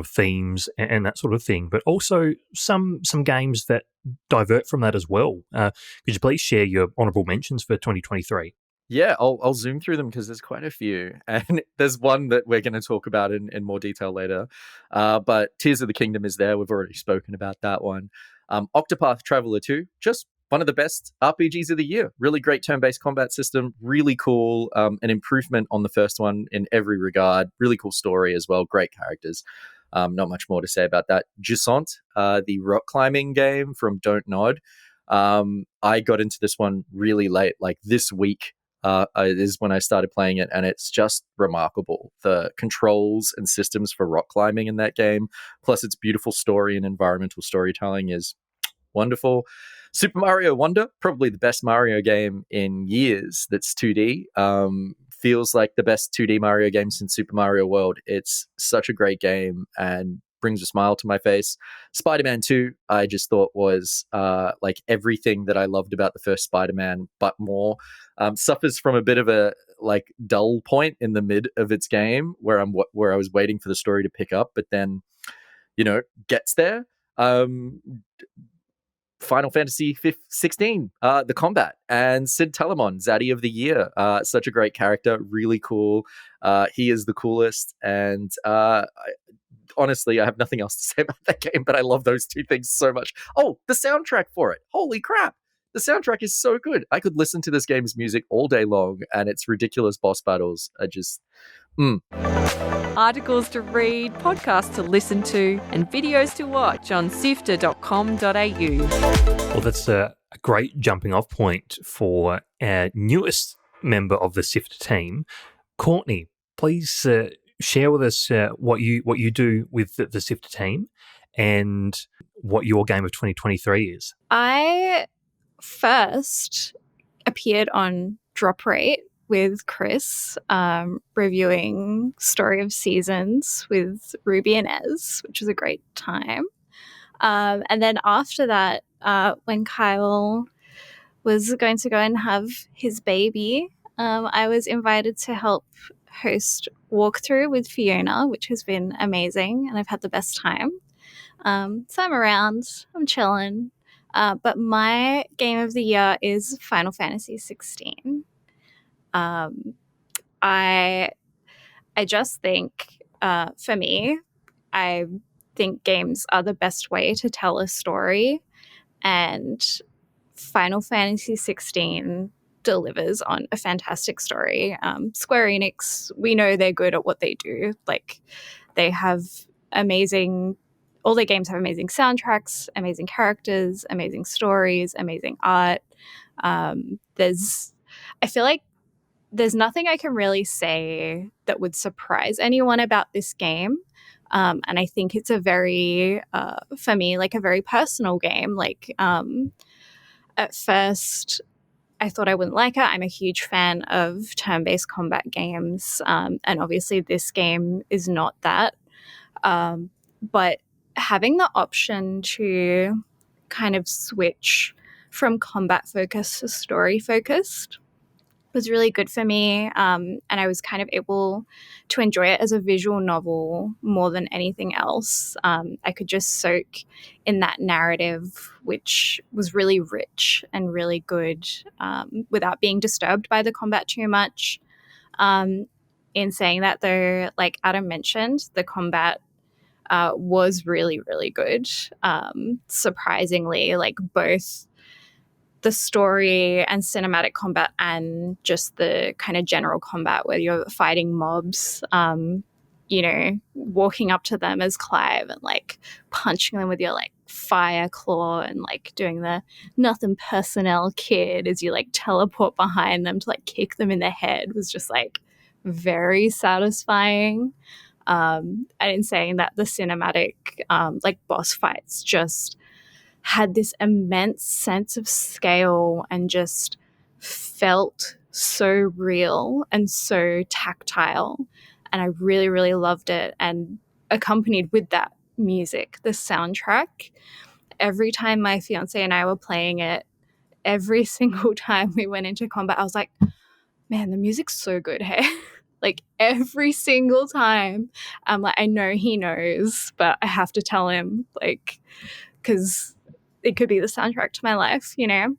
themes and that sort of thing, but also some games that divert from that as well. Could you please share your honourable mentions for 2023? Yeah, I'll zoom through them because there's quite a few. And there's one that we're going to talk about in more detail later. But Tears of the Kingdom is there. We've already spoken about that one. Octopath Traveler 2, just one of the best RPGs of the year. Really great turn-based combat system. Really cool. An improvement on the first one in every regard. Really cool story as well. Great characters. Not much more to say about that. Jusant, the rock climbing game from Don't Nod. I got into this one really late, like this week. Is when I started playing it, and it's just remarkable. The controls and systems for rock climbing in that game, plus its beautiful story and environmental storytelling, is wonderful. Super Mario Wonder, probably the best Mario game in years that's 2D. Feels like the best 2D Mario game since Super Mario World. It's such a great game and brings a smile to my face. Spider-Man 2, I just thought was like everything that I loved about the first Spider-Man, but more. Suffers from a bit of a like dull point in the mid of its game where I was waiting for the story to pick up, but then, gets there. Final Fantasy 16, the combat, and Sid Telemon, Zaddy of the Year. Such a great character, really cool. He is the coolest, and honestly, I have nothing else to say about that game, but I love those two things so much. Oh, the soundtrack for it. Holy crap. The soundtrack is so good. I could listen to this game's music all day long, and its ridiculous boss battles are just... Articles to read, podcasts to listen to, and videos to watch on sifter.com.au. Well, that's a great jumping off point for our newest member of the Sifter team. Courtney, please share with us what you do with the Sifter team and what your game of 2023 is. I first appeared on Drop Rate with Chris, reviewing Story of Seasons with Ruby and Ez, which was a great time. And then after that, when Kyle was going to go and have his baby, I was invited to help host Walkthrough with Fiona, which has been amazing, and I've had the best time. So I'm around, I'm chilling. But my game of the year is Final Fantasy 16. I just think, for me, I think games are the best way to tell a story, and Final Fantasy 16 delivers on a fantastic story. Square Enix, we know they're good at what they do. Like, they have all their games have amazing soundtracks, amazing characters, amazing stories, amazing art. I feel like there's nothing I can really say that would surprise anyone about this game. And I think it's a very, for me, like a very personal game. Like, at first, I thought I wouldn't like it. I'm a huge fan of turn-based combat games. And obviously this game is not that. But having the option to kind of switch from combat-focused to story-focused was really good for me, and I was kind of able to enjoy it as a visual novel more than anything else. I could just soak in that narrative, which was really rich and really good, without being disturbed by the combat too much. In saying that, though, like Adam mentioned, the combat was really, really good. Surprisingly, like both the story and cinematic combat and just the kind of general combat where you're fighting mobs, you know, walking up to them as Clive and like punching them with your like fire claw and like doing the nothing personnel kid as you like teleport behind them to like kick them in the head was just like very satisfying. And in saying that, the cinematic like boss fights just had this immense sense of scale and just felt so real and so tactile. And I really, really loved it. And accompanied with that music, the soundtrack, every time my fiance and I were playing it, every single time we went into combat, I was like, man, the music's so good, hey? Like every single time, I'm like, I know he knows, but I have to tell him, like, because it could be the soundtrack to my life, you know?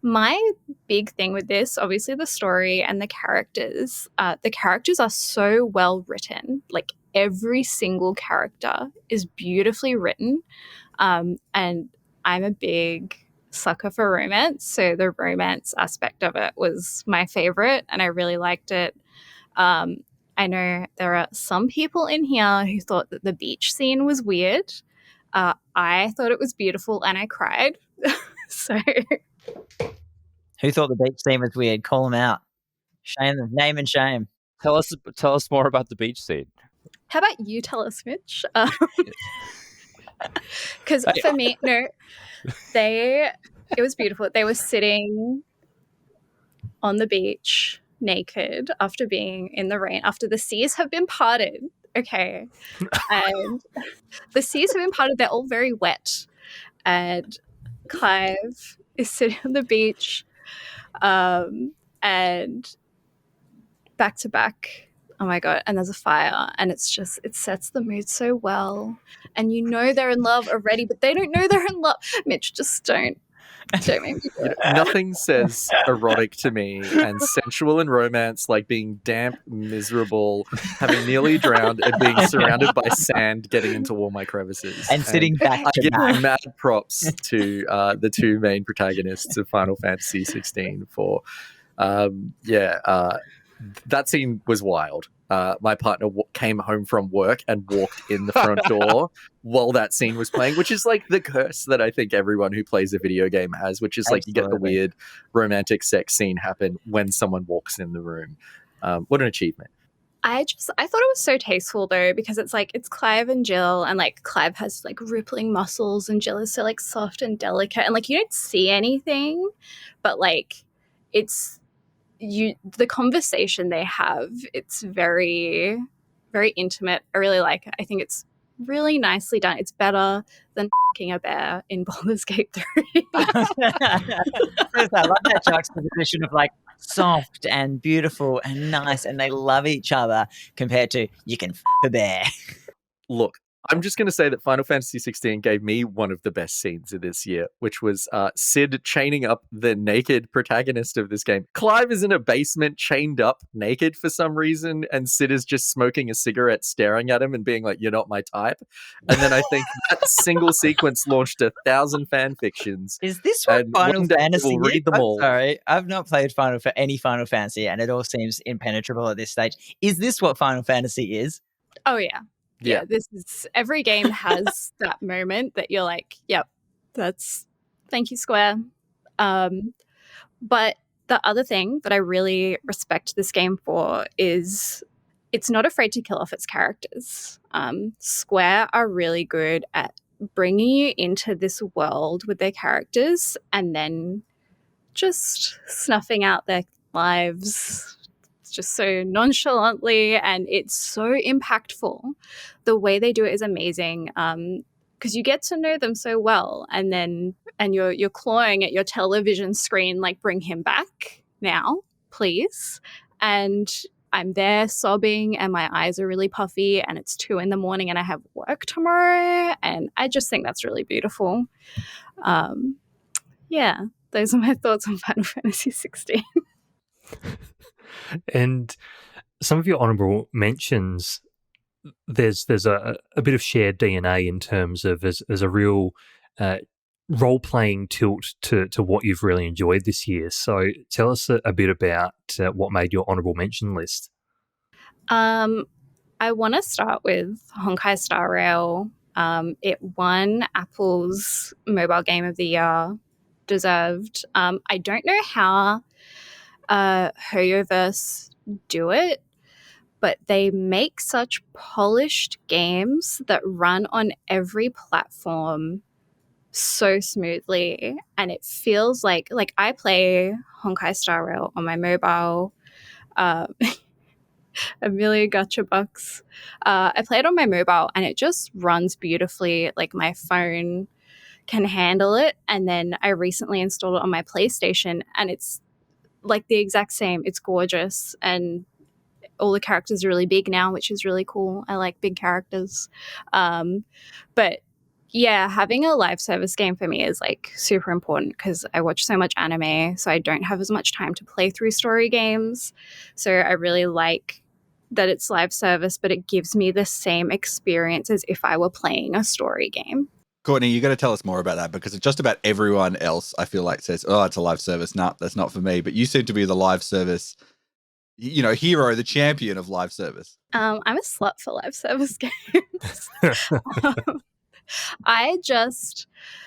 My big thing with this, obviously the story and the characters. The characters are so well written. Like every single character is beautifully written. And I'm a big sucker for romance, so the romance aspect of it was my favorite and I really liked it. I know there are some people in here who thought that the beach scene was weird. I thought it was beautiful and I cried. So Who thought the beach scene was weird? Call them out. Shame them. Name and shame. Tell us more about the beach scene. how about you tell us, Mitch? Because for me, no, it was beautiful. They were sitting on the beach naked after being in the rain, after the seas have been parted. Okay. And the seas have been parted. They're all very wet. And Clive is sitting on the beach, and back to back. Oh my God. And there's a fire. And it's just, it sets the mood so well. And you know they're in love already, but they don't know they're in love. Mitch, just don't make me do it. Nothing says erotic to me and sensual and romance like being damp, miserable, having nearly drowned, and being surrounded by sand, getting into all my crevices. And sitting back I to give back. mad props to the two main protagonists of Final Fantasy 16 for, that scene was wild. My partner came home from work and walked in the front door while that scene was playing, which is like the curse that I think everyone who plays a video game has, which is like you get the weird romantic sex scene happen when someone walks in the room. What an achievement. I thought it was so tasteful though, because it's like, it's Clive and Jill, and like Clive has like rippling muscles and Jill is so like soft and delicate, and like you don't see anything, but like it's the conversation they have, it's very, very intimate. I really like it. I think it's really nicely done. It's better than f***ing a bear in Baldur's Gate 3. I love that juxtaposition of like soft and beautiful and nice, and they love each other compared to you can f*** a bear. Look, I'm just going to say that Final Fantasy 16 gave me one of the best scenes of this year, which was Sid chaining up the naked protagonist of this game. Clive is in a basement chained up naked for some reason, and Sid is just smoking a cigarette, staring at him and being like, "You're not my type." And then I think that single sequence launched 1,000 fan fictions. Is this what Final Fantasy will read them all. Sorry, I've not played any Final Fantasy, and it all seems impenetrable at this stage. Is this what Final Fantasy is? Oh yeah. Yeah, this is, every game has that moment that you're like, yep, thank you, Square. But the other thing that I really respect this game for is it's not afraid to kill off its characters. Square are really good at bringing you into this world with their characters and then just snuffing out their lives just so nonchalantly, and it's so impactful. The way they do it is amazing. because you get to know them so well, and you're clawing at your television screen like, bring him back now, please. And I'm there sobbing and my eyes are really puffy and it's 2 a.m. and I have work tomorrow, and I just think that's really beautiful. Yeah, those are my thoughts on Final Fantasy 16. And some of your honourable mentions, there's a bit of shared DNA in terms of there's a real role-playing tilt to what you've really enjoyed this year. So tell us a bit about what made your honourable mention list. I want to start with Honkai Star Rail. It won Apple's Mobile Game of the Year. Deserved. I don't know how Hoyoverse do it, but they make such polished games that run on every platform so smoothly, and it feels like I play Honkai Star Rail on my mobile. Amelia Gotcha Bucks. I play it on my mobile and it just runs beautifully. Like, my phone can handle it, and then I recently installed it on my PlayStation and it's like the exact same. It's gorgeous, and all the characters are really big now, which is really cool. I like big characters. But yeah, having a live service game for me is like super important because I watch so much anime, so I don't have as much time to play through story games. So I really like that it's live service, but it gives me the same experience as if I were playing a story game. Courtney, you got to tell us more about that, because just about everyone else, I feel like, says, oh, it's a live service. No, that's not for me. But you seem to be the live service, hero, the champion of live service. I'm a slut for live service games.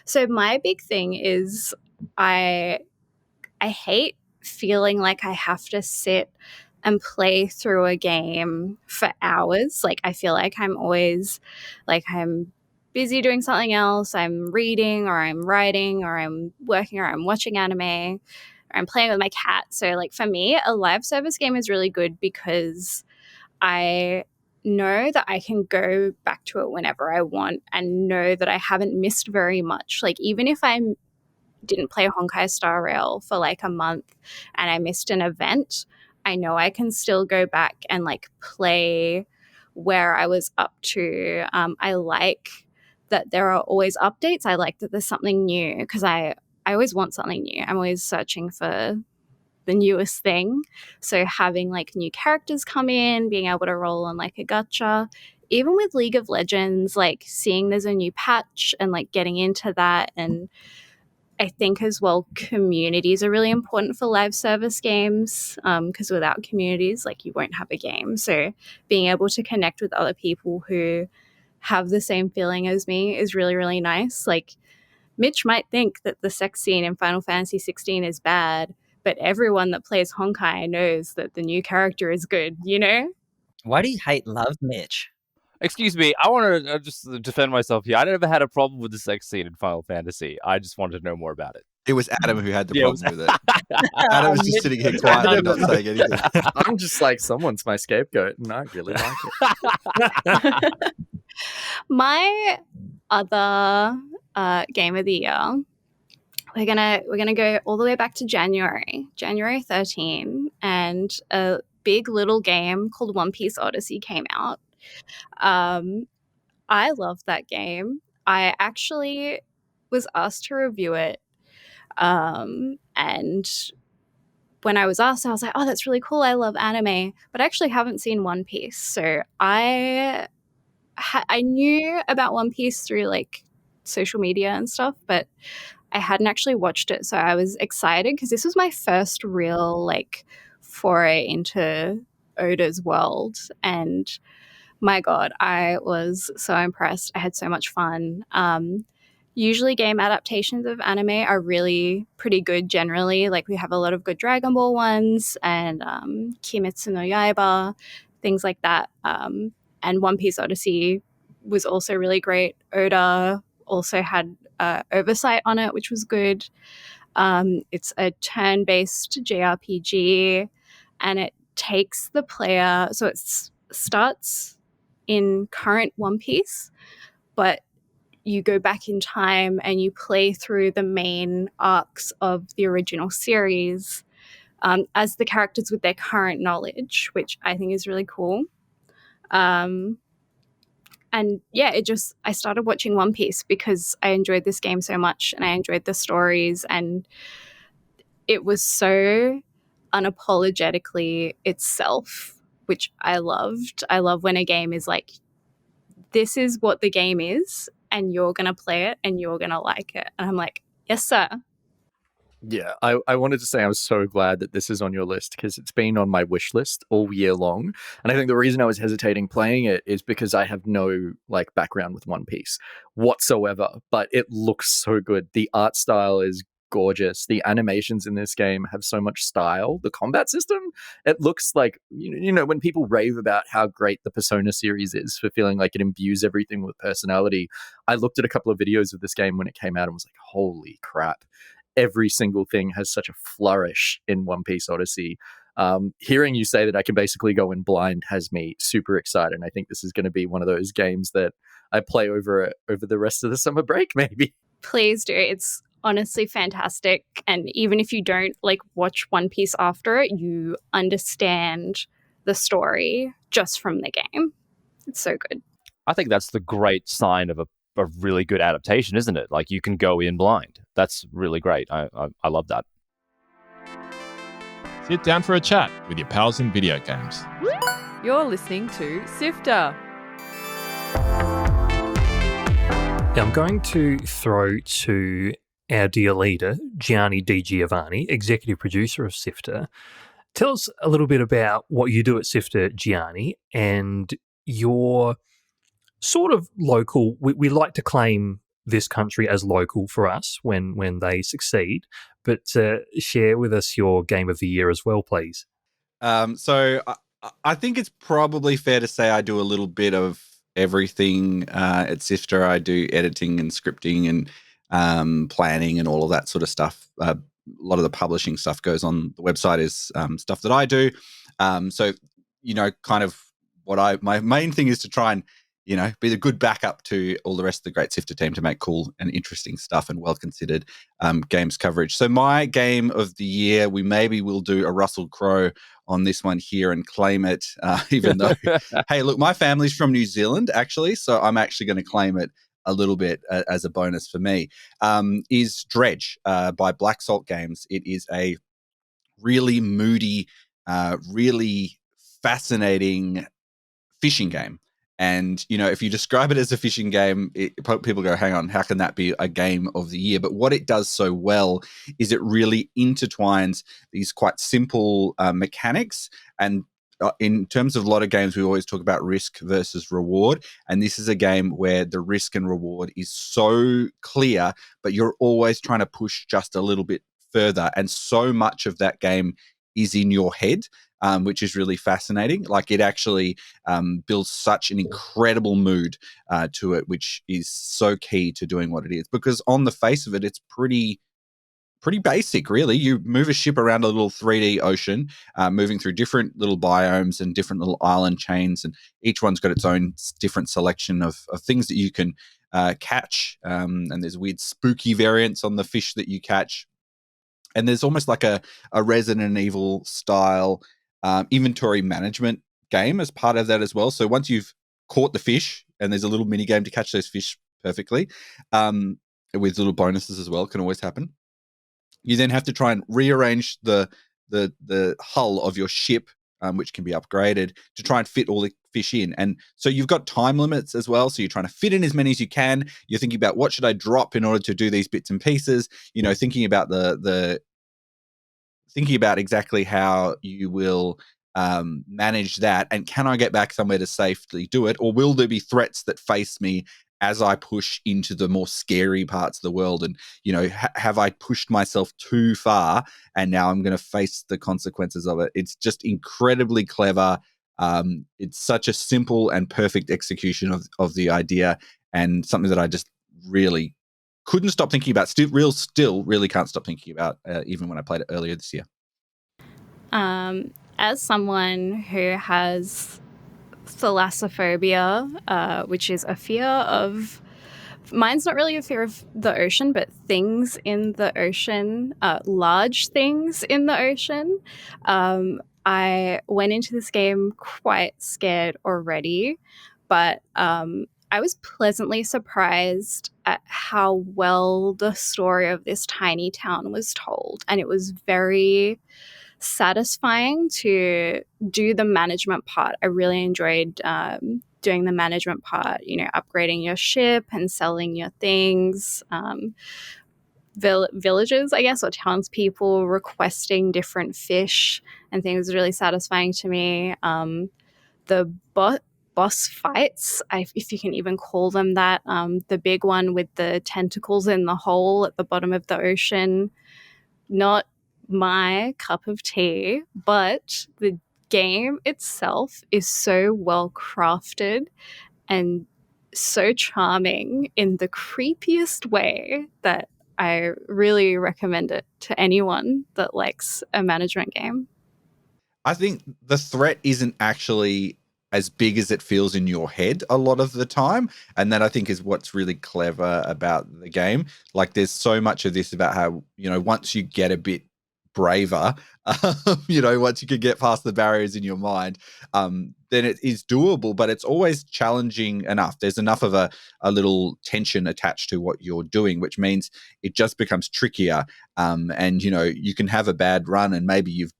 So my big thing is I hate feeling like I have to sit and play through a game for hours. Like, I feel like I'm always like, I'm busy doing something else. I'm reading, or I'm writing, or I'm working, or I'm watching anime, or I'm playing with my cat. So like, for me, a live service game is really good because I know that I can go back to it whenever I want and know that I haven't missed very much. Like, even if I didn't play Honkai Star Rail for like a month and I missed an event, I know I can still go back and like play where I was up to. I like that there are always updates. I like that there's something new, because I always want something new. I'm always searching for the newest thing. So having like new characters come in, being able to roll on like a gacha, even with League of Legends, like seeing there's a new patch and like getting into that. And I think as well, communities are really important for live service games, because without communities, like, you won't have a game. So being able to connect with other people who have the same feeling as me is really, really nice. Like, Mitch might think that the sex scene in Final Fantasy 16 is bad, but everyone that plays Honkai knows that the new character is good, Why do you hate love, Mitch? Excuse me, I want to just defend myself here. I never had a problem with the sex scene in Final Fantasy. I just wanted to know more about it. It was Adam who had the problem with it. Adam was just sitting here quietly, not saying anything. I'm just like, someone's my scapegoat, and I really like it. My other game of the year, we're gonna go all the way back to January 13, and a big little game called One Piece Odyssey came out. I love that game. I actually was asked to review it, and when I was asked, I was like, oh, that's really cool. I love anime, but I actually haven't seen One Piece. So I knew about One Piece through like social media and stuff, but I hadn't actually watched it. So I was excited because this was my first real like foray into Oda's world, and my God, I was so impressed. I had so much fun. Usually game adaptations of anime are really pretty good generally. Like, we have a lot of good Dragon Ball ones and Kimetsu no Yaiba, things like that. And One Piece Odyssey was also really great. Oda also had oversight on it, which was good. It's a turn-based JRPG, and it takes the player, so it starts in current One Piece, but you go back in time and you play through the main arcs of the original series as the characters with their current knowledge, which I think is really cool. And yeah, I started watching One Piece because I enjoyed this game so much and I enjoyed the stories, and it was so unapologetically itself, which I loved. I love when a game is like, this is what the game is and you're going to play it and you're going to like it. And I'm like, yes, sir. Yeah, I wanted to say I'm so glad that this is on your list because it's been on my wish list all year long. And I think the reason I was hesitating playing it is because I have no like background with One Piece whatsoever, but it looks so good. The art style is gorgeous. The animations in this game have so much style. The combat system, it looks like, you know, when people rave about how great the Persona series is for feeling like it imbues everything with personality, I looked at a couple of videos of this game when it came out and was like, holy crap. Every single thing has such a flourish in One Piece Odyssey. Hearing you say that I can basically go in blind has me super excited. And I think this is going to be one of those games that I play over the rest of the summer break, maybe. Please do. It's honestly fantastic. And even if you don't like watch One Piece after it, you understand the story just from the game. It's so good. I think that's the great sign of a really good adaptation, isn't it? Like, you can go in blind. That's really great. I love that. Sit down for a chat with your pals in video games. You're listening to Sifter. I'm going to throw to our dear leader, Gianni Di Giovanni, executive producer of Sifter. Tell us a little bit about what you do at Sifter, Gianni, and your sort of local. We like to claim this country as local for us when they succeed, but share with us your game of the year as well, please. So I think it's probably fair to say I do a little bit of everything at Sifter. I do editing and scripting and planning and all of that sort of stuff. A lot of the publishing stuff goes on the website is stuff that I do. So, you know, kind of my main thing is to try and, you know, be the good backup to all the rest of the great Sifter team to make cool and interesting stuff and well-considered games coverage. So my game of the year, we maybe will do a Russell Crowe on this one here and claim it, even though, hey, look, my family's from New Zealand, actually, so I'm actually going to claim it a little bit as a bonus for me, is Dredge by Black Salt Games. It is a really moody, really fascinating fishing game. And, you know, if you describe it as a fishing game, people go, hang on, how can that be a game of the year? But what it does so well is it really intertwines these quite simple mechanics. And in terms of a lot of games, we always talk about risk versus reward. And this is a game where the risk and reward is so clear, but you're always trying to push just a little bit further. And so much of that game is in your head. Which is really fascinating. Like, it actually builds such an incredible mood to it, which is so key to doing what it is. Because on the face of it, it's pretty basic, really. You move a ship around a little 3D ocean, moving through different little biomes and different little island chains, and each one's got its own different selection of things that you can catch. And there's weird spooky variants on the fish that you catch. And there's almost like a Resident Evil style inventory management game as part of that as well. So once you've caught the fish, and there's a little mini game to catch those fish perfectly, with little bonuses as well, can always happen. You then have to try and rearrange the hull of your ship, which can be upgraded to try and fit all the fish in. And so you've got time limits as well. So you're trying to fit in as many as you can. You're thinking about what should I drop in order to do these bits and pieces. You know, thinking about thinking about exactly how you will manage that, and can I get back somewhere to safely do it, or will there be threats that face me as I push into the more scary parts of the world? And, you know, have I pushed myself too far and now I'm going to face the consequences of it? It's just incredibly clever. It's such a simple and perfect execution of the idea, and something that I just really couldn't stop thinking about. Still really can't stop thinking about, even when I played it earlier this year. As someone who has thalassophobia, which is a fear of Mine's not really a fear of the ocean, but things in the ocean, large things in the ocean. I went into this game quite scared already, but I was pleasantly surprised at how well the story of this tiny town was told. And it was very satisfying to do the management part. I really enjoyed doing the management part, upgrading your ship and selling your things. Villagers, I guess, or townspeople requesting different fish and things was really satisfying to me. The boss fights, if you can even call them that, the big one with the tentacles in the hole at the bottom of the ocean, not my cup of tea, but the game itself is so well crafted and so charming in the creepiest way that I really recommend it to anyone that likes a management game. I think the threat isn't actually as big as it feels in your head a lot of the time. And that I think is what's really clever about the game. Like there's so much of this about how, once you get a bit braver, once you can get past the barriers in your mind, then it is doable, but it's always challenging enough. There's enough of a little tension attached to what you're doing, which means it just becomes trickier. And, you can have a bad run and maybe you've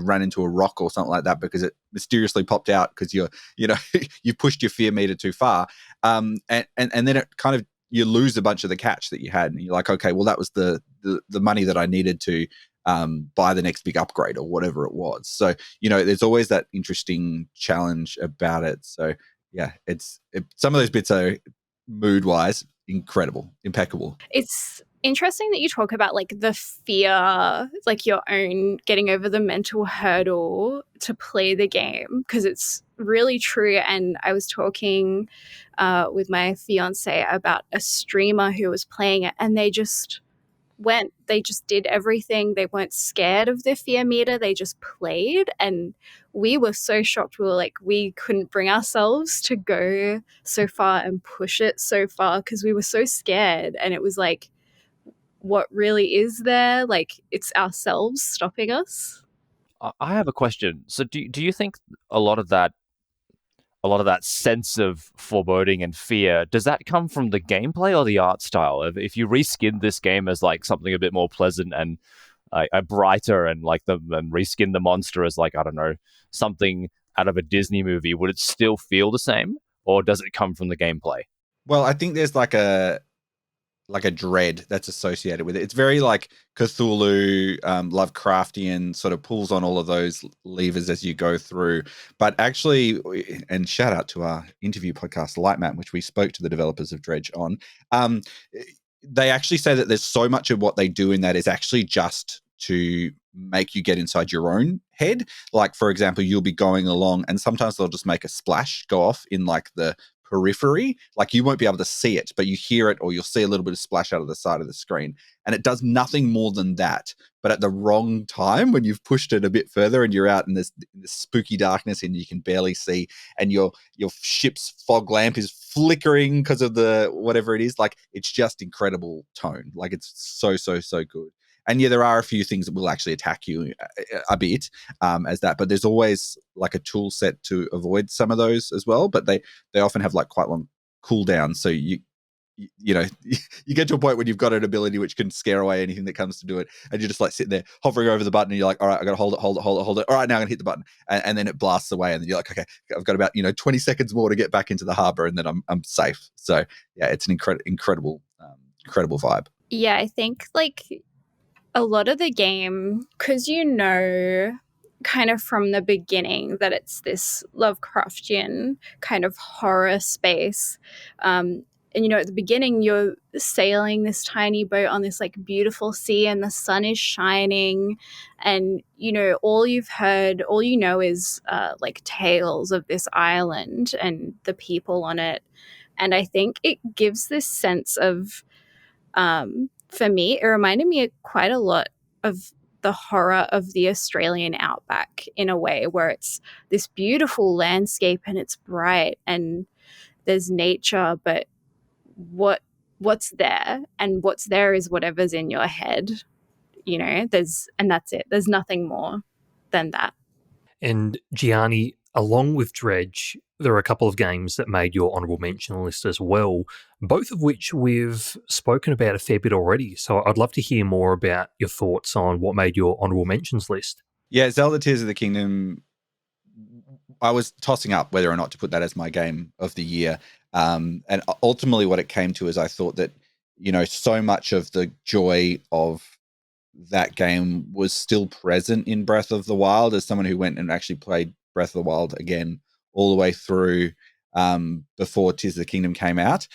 run into a rock or something like that because it mysteriously popped out because you pushed your fear meter too far. And then it kind of, you lose a bunch of the catch that you had and you're like, okay, well, that was the money that I needed to buy the next big upgrade or whatever it was. So, there's always that interesting challenge about it. So yeah, some of those bits are mood wise incredible, impeccable. It's interesting that you talk about like the fear, like your own getting over the mental hurdle to play the game, because it's really true. And I was talking with my fiance about a streamer who was playing it, and they just did everything. They weren't scared of their fear meter. They just played. And we were so shocked. We were like, we couldn't bring ourselves to go so far and push it so far because we were so scared. And it was like, what really is there? Like, it's ourselves stopping us. I have a question. So do you think a lot of that sense of foreboding and fear, does that come from the gameplay or the art style? If you reskin this game as like something a bit more pleasant and brighter and reskin the monster as like, I don't know, something out of a Disney movie, would it still feel the same, or does it come from the gameplay? Well, I think there's like a dread that's associated with it. It's very like Cthulhu, Lovecraftian, sort of pulls on all of those levers as you go through. But actually, and shout out to our interview podcast, Lightmap, which we spoke to the developers of Dredge on. They actually say that there's so much of what they do in that is actually just to make you get inside your own head. Like, for example, you'll be going along and sometimes they'll just make a splash go off in like the periphery, like you won't be able to see it, but you hear it, or you'll see a little bit of splash out of the side of the screen, and it does nothing more than that. But at the wrong time, when you've pushed it a bit further and you're out in this spooky darkness and you can barely see, and your ship's fog lamp is flickering because of the whatever it is, like it's just incredible tone. Like it's so good. And yeah, there are a few things that will actually attack you a bit as that, but there's always like a tool set to avoid some of those as well. But they often have like quite long cooldowns, so you get to a point when you've got an ability which can scare away anything that comes to do it, and you're just like sitting there hovering over the button, and you're like, all right, I got to hold it. All right, now I'm gonna hit the button, and then it blasts away, and then you're like, okay, I've got about 20 seconds more to get back into the harbor, and then I'm safe. So yeah, it's an incredible vibe. Yeah, I think like a lot of the game, because kind of from the beginning that it's this Lovecraftian kind of horror space. And at the beginning you're sailing this tiny boat on this like beautiful sea and the sun is shining, and all you know is like tales of this island and the people on it. And I think it gives this sense of for me, it reminded me quite a lot of the horror of the Australian outback in a way, where it's this beautiful landscape and it's bright and there's nature, but what what's there, and what's there is whatever's in your head, and that's it. There's nothing more than that. And Gianni, along with Dredge, there are a couple of games that made your honourable mention list as well, both of which we've spoken about a fair bit already. So I'd love to hear more about your thoughts on what made your honourable mentions list. Yeah, Zelda Tears of the Kingdom, I was tossing up whether or not to put that as my game of the year. And ultimately what it came to is I thought that, so much of the joy of that game was still present in Breath of the Wild. As someone who went and actually played Breath of the Wild again all the way through before Tears of the Kingdom came out,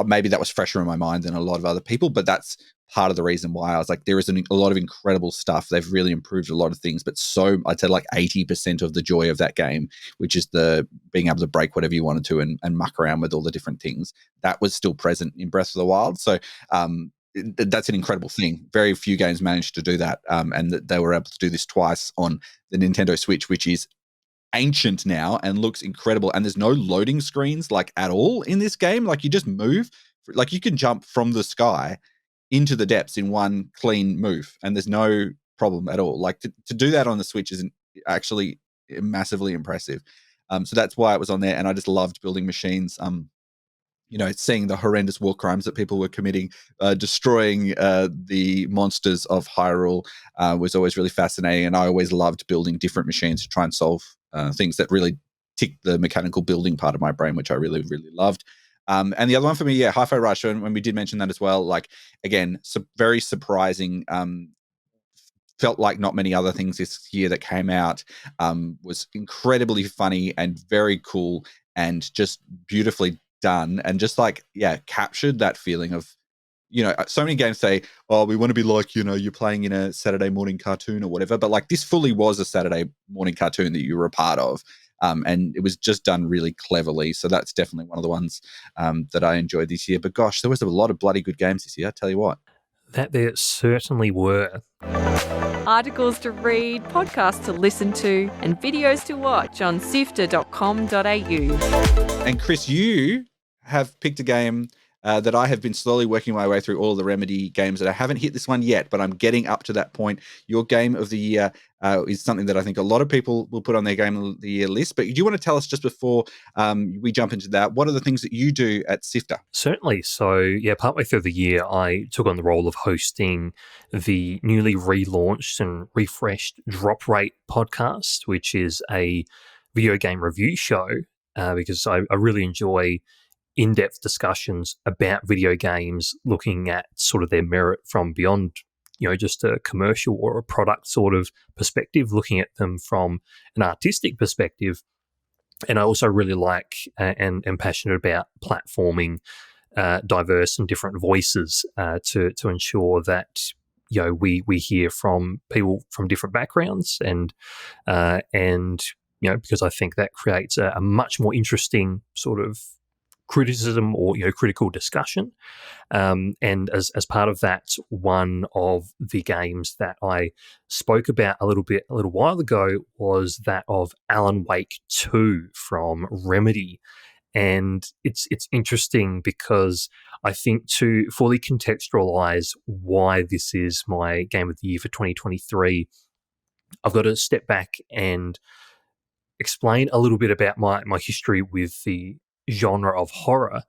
maybe that was fresher in my mind than a lot of other people, but that's part of the reason why I was like, there is a lot of incredible stuff. They've really improved a lot of things, but I'd say like 80% of the joy of that game, which is the being able to break whatever you wanted to and muck around with all the different things, that was still present in Breath of the Wild. So that's an incredible thing. Very few games managed to do that, and they were able to do this twice on the Nintendo Switch, which is ancient now and looks incredible. And there's no loading screens like at all in this game. Like you just move, like you can jump from the sky into the depths in one clean move, and there's no problem at all. Like to do that on the Switch is actually massively impressive. So that's why it was on there, and I just loved building machines. Seeing the horrendous war crimes that people were committing, destroying the monsters of Hyrule was always really fascinating, and I always loved building different machines to try and solve things that really ticked the mechanical building part of my brain, which I really, really loved. And the other one for me, Hi-Fi Rush, and when we did mention that as well, like, again, very surprising, felt like not many other things this year that came out, was incredibly funny and very cool and just beautifully done, and just captured that feeling of, so many games say, oh, we want to be like, you're playing in a Saturday morning cartoon or whatever, but like this fully was a Saturday morning cartoon that you were a part of. And it was just done really cleverly. So that's definitely one of the ones that I enjoyed this year. But gosh, there was a lot of bloody good games this year, I tell you what. That there certainly were. Articles to read, podcasts to listen to, and videos to watch on sifter.com.au. And Chris, you have picked a game that I have been slowly working my way through all the Remedy games that I haven't hit this one yet, but I'm getting up to that point. Your game of the year is something that I think a lot of people will put on their game of the year list. But do you want to tell us, just before we jump into that, what are the things that you do at Sifter? Certainly. So, partway through the year, I took on the role of hosting the newly relaunched and refreshed Drop Rate podcast, which is a video game review show, because I really enjoy in-depth discussions about video games, looking at sort of their merit from beyond, just a commercial or a product sort of perspective, looking at them from an artistic perspective. And I also really like and am passionate about platforming diverse and different voices to ensure that we hear from people from different backgrounds, and because I think that creates a much more interesting sort of criticism or critical discussion. And as part of that, one of the games that I spoke about a little while ago was that of Alan Wake 2 from Remedy. And it's interesting because I think to fully contextualize why this is my game of the year for 2023, I've got to step back and explain a little bit about my history with the genre of horror.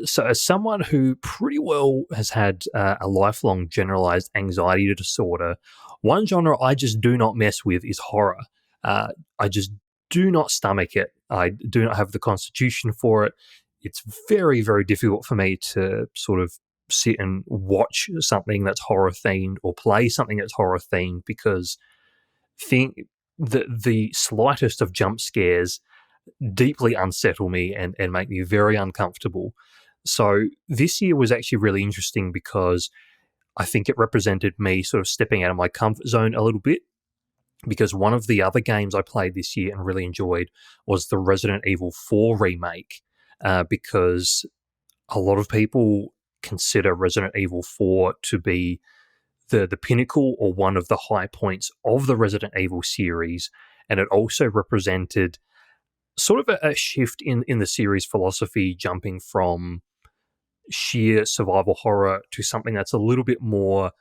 So as someone who pretty well has had a lifelong generalized anxiety disorder, one genre I just do not mess with is horror. I just do not stomach it. I do not have the constitution for it. It's very, very difficult for me to sort of sit and watch something that's horror themed or play something that's horror themed, because the slightest of jump scares deeply unsettle me and make me very uncomfortable. So this year was actually really interesting because I think it represented me sort of stepping out of my comfort zone a little bit, because one of the other games I played this year and really enjoyed was the Resident Evil 4 remake, because a lot of people consider Resident Evil 4 to be the pinnacle or one of the high points of the Resident Evil series, and it also represented sort of a shift in the series philosophy, jumping from sheer survival horror to something that's a little bit more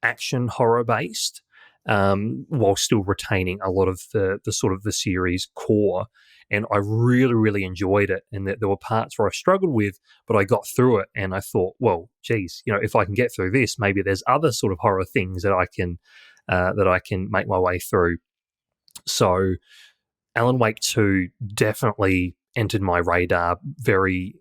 action horror based, while still retaining a lot of the sort of the series core. And I really, really enjoyed it. And there were parts where I struggled with, but I got through it. And I thought, well, geez, if I can get through this, maybe there's other sort of horror things that I can make my way through. So Alan Wake 2 definitely entered my radar very,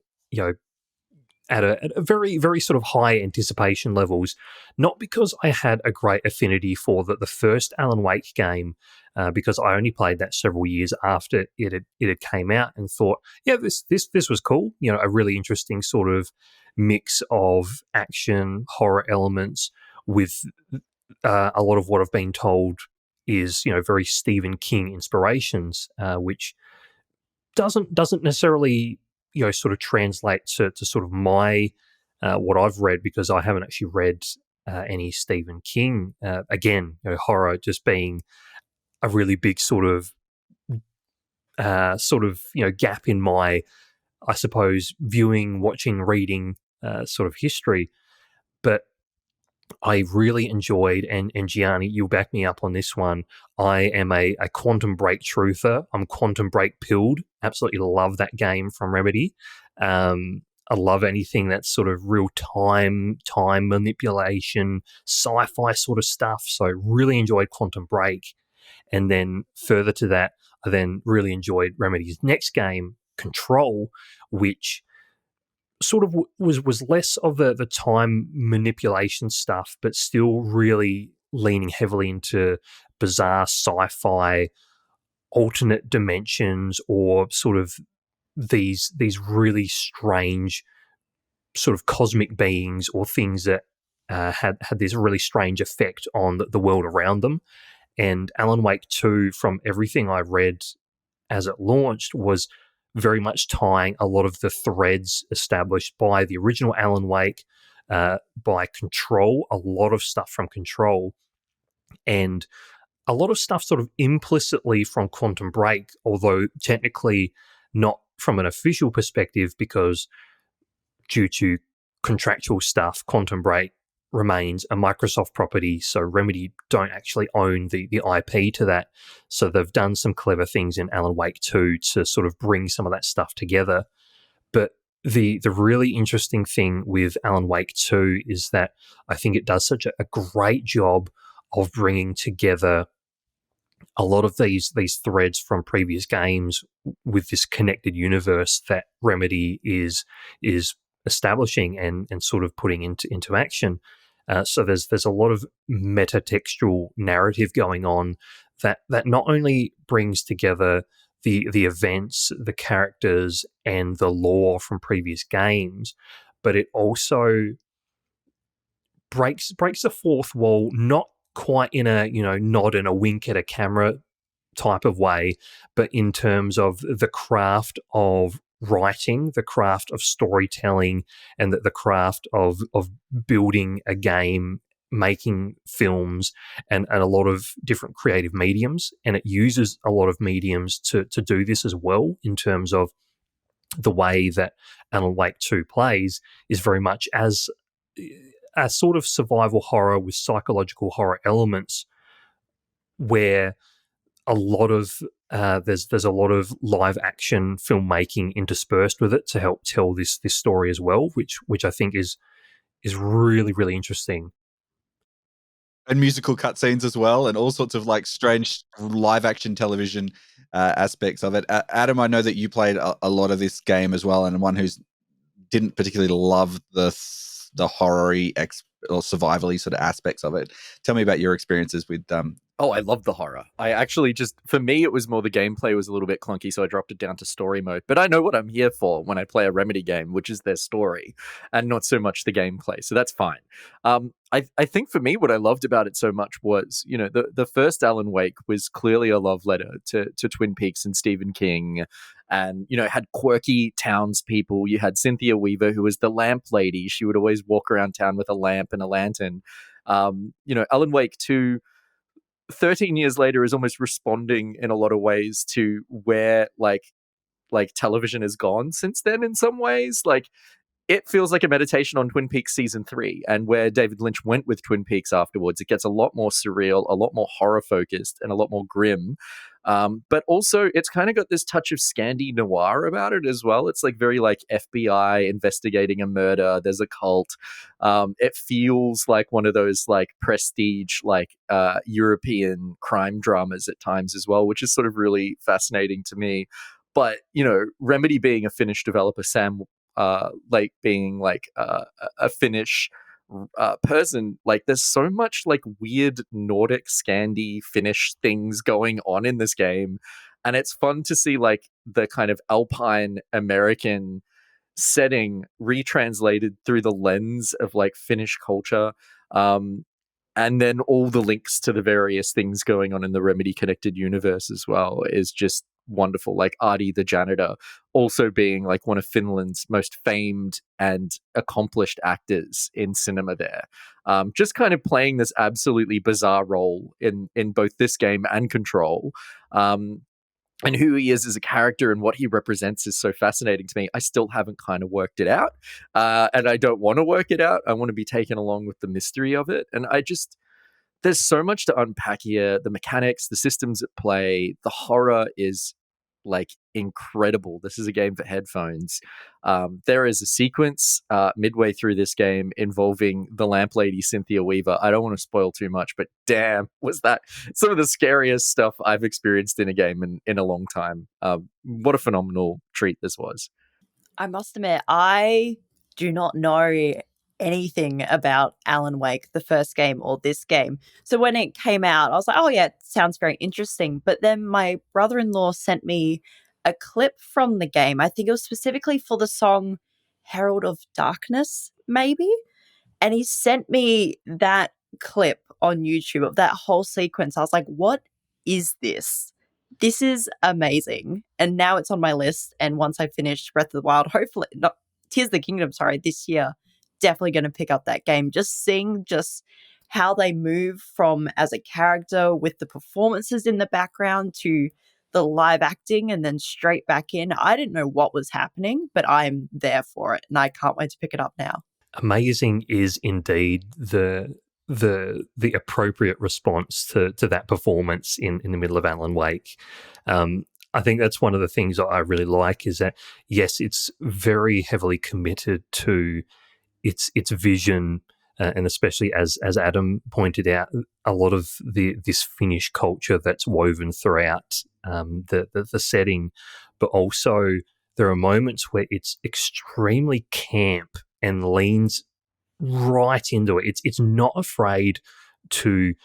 at a very, very sort of high anticipation levels, not because I had a great affinity for the first Alan Wake game, because I only played that several years after it had came out and thought, yeah, this was cool. A really interesting sort of mix of action, horror elements with a lot of what I've been told is, very Stephen King inspirations, which doesn't necessarily sort of translate to sort of my what I've read, because I haven't actually read any Stephen King. Again, horror just being a really big sort of gap in my, I suppose, viewing, watching, reading sort of history. But I really enjoyed, and Gianni, you'll back me up on this one. I am a Quantum Break truther. I'm Quantum Break pilled. Absolutely love that game from Remedy. I love anything that's sort of real time manipulation, sci-fi sort of stuff. So really enjoyed Quantum Break. And then further to that, I then really enjoyed Remedy's next game, Control, which sort of was less of the time manipulation stuff, but still really leaning heavily into bizarre sci-fi alternate dimensions, or sort of these really strange sort of cosmic beings, or things that had this really strange effect on the world around them. And Alan Wake 2, from everything I read as it launched, was very much tying a lot of the threads established by the original Alan Wake, by Control, a lot of stuff from Control, and a lot of stuff sort of implicitly from Quantum Break, although technically not from an official perspective, because due to contractual stuff, Quantum Break remains a Microsoft property, so Remedy don't actually own the IP to that. So they've done some clever things in Alan Wake 2 to sort of bring some of that stuff together. But the really interesting thing with Alan Wake 2 is that I think it does such a great job of bringing together a lot of these threads from previous games with this connected universe that Remedy is establishing and sort of putting into action. So there's a lot of metatextual narrative going on that not only brings together the events, the characters, and the lore from previous games, but it also breaks the fourth wall, not quite in a nod and a wink at a camera type of way, but in terms of the craft of writing, the craft of storytelling, and the craft of building a game, making films, and a lot of different creative mediums. And it uses a lot of mediums to do this as well, in terms of the way that Alan Wake 2 plays is very much as a sort of survival horror with psychological horror elements, where a lot of there's a lot of live action filmmaking interspersed with it to help tell this story as well, which I think is really, really interesting. And musical cutscenes as well, and all sorts of like strange live action television aspects of it. Adam, I know that you played a lot of this game as well, and one who's didn't particularly love the horror-y or survival-y sort of aspects of it. Tell me about your experiences with Oh, I love the horror. I actually for me, it was more the gameplay was a little bit clunky, so I dropped it down to story mode. But I know what I'm here for when I play a Remedy game, which is their story, and not so much the gameplay. So that's fine. I think for me, what I loved about it so much was, the first Alan Wake was clearly a love letter to Twin Peaks and Stephen King, and, had quirky townspeople. You had Cynthia Weaver, who was the lamp lady. She would always walk around town with a lamp and a lantern. Alan Wake 2, 13 years later, is almost responding in a lot of ways to where like television has gone since then. In some ways, like it feels like a meditation on Twin Peaks season 3, and where David Lynch went with Twin Peaks afterwards. It gets a lot more surreal, a lot more horror focused, and a lot more grim. But also, it's kind of got this touch of Scandi noir about it as well. It's like very like FBI investigating a murder. There's a cult. It feels like one of those like prestige, like European crime dramas at times as well, which is sort of really fascinating to me. But, you know, Remedy being a Finnish developer, Sam like being like a Finnish person, like there's so much like weird Nordic Scandi Finnish things going on in this game, and it's fun to see like the kind of Alpine American setting retranslated through the lens of like Finnish culture, and then all the links to the various things going on in the Remedy connected universe as well is just wonderful. Like Artie the janitor also being like one of Finland's most famed and accomplished actors in cinema there, just kind of playing this absolutely bizarre role in both this game and Control. And who he is as a character and what he represents is so fascinating to me. I still haven't kind of worked it out, and I don't want to work it out. I want to be taken along with the mystery of it, and there's so much to unpack here. The mechanics, the systems at play, the horror is like incredible. This is a game for headphones. There is a sequence midway through this game involving the lamp lady Cynthia Weaver. I don't want to spoil too much, but damn, was that some of the scariest stuff I've experienced in a game in a long time. What a phenomenal treat this was. I must admit, I do not know anything about Alan Wake, the first game or this game. So when it came out, I was like, oh yeah, it sounds very interesting. But then my brother-in-law sent me a clip from the game. I think it was specifically for the song Herald of Darkness, maybe. And he sent me that clip on YouTube of that whole sequence. I was like, what is this? This is amazing. And now it's on my list. And once I finish Breath of the Wild, hopefully, not Tears of the Kingdom, this year, definitely going to pick up that game. Just seeing just how they move from as a character with the performances in the background to the live acting and then straight back in. I didn't know what was happening, but I'm there for it and I can't wait to pick it up now. Amazing is indeed the appropriate response to that performance in the middle of Alan Wake. I think that's one of the things that I really like is that, yes, it's very heavily committed to its vision, and especially as Adam pointed out, a lot of this Finnish culture that's woven throughout the setting, but also there are moments where it's extremely camp and leans right into it. It's not afraid to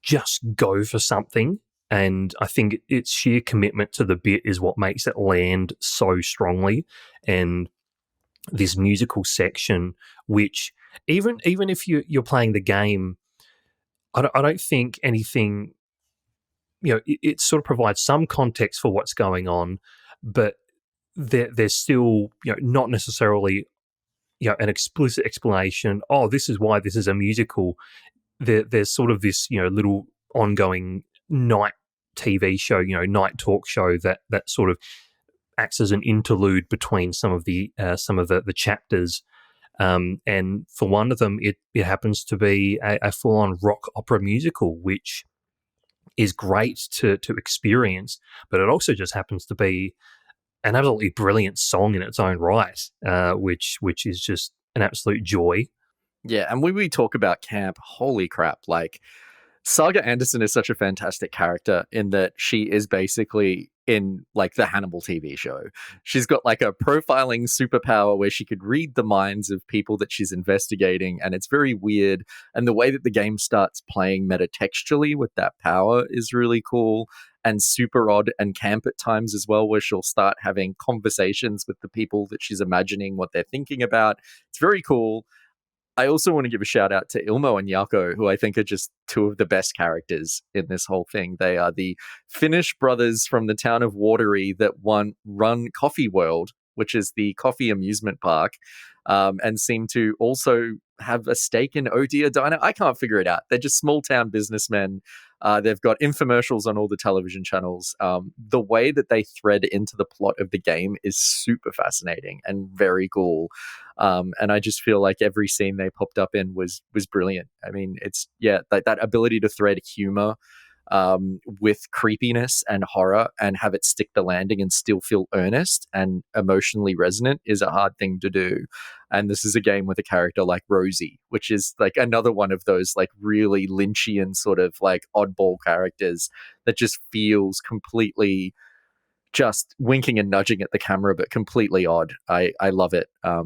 just go for something. And I think its sheer commitment to the bit is what makes it land so strongly. And this musical section, which even if you're playing the game, I don't think anything, it sort of provides some context for what's going on, but there's still, not necessarily, an explicit explanation. Oh, this is why this is a musical. There's sort of this, little ongoing night TV show, night talk show that sort of acts as an interlude between some of the chapters, and for one of them, it happens to be a full-on rock opera musical, which is great to experience, but it also just happens to be an absolutely brilliant song in its own right, which is just an absolute joy. Yeah, and when we talk about camp, holy crap, like Saga Anderson is such a fantastic character in that she is basically in like the Hannibal TV show. She's got like a profiling superpower where she could read the minds of people that she's investigating, and it's very weird. And the way that the game starts playing metatextually with that power is really cool and super odd and camp at times as well, where she'll start having conversations with the people that she's imagining what they're thinking about. It's very cool. I also want to give a shout out to Ilmo and Jaakko, who I think are just two of the best characters in this whole thing. They are the Finnish brothers from the town of Watery that run Coffee World, which is the coffee amusement park, and seem to also have a stake in Oh Dear Diner. I can't figure it out. They're just small town businessmen They've got infomercials on all the television channels. The way that they thread into the plot of the game is super fascinating and very cool. And I just feel like every scene they popped up in was brilliant. I mean, it's that ability to thread humor with creepiness and horror and have it stick the landing and still feel earnest and emotionally resonant is a hard thing to do. And this is a game with a character like Rosie, which is like another one of those like really Lynchian sort of like oddball characters that just feels completely just winking and nudging at the camera, but completely odd. I love it. I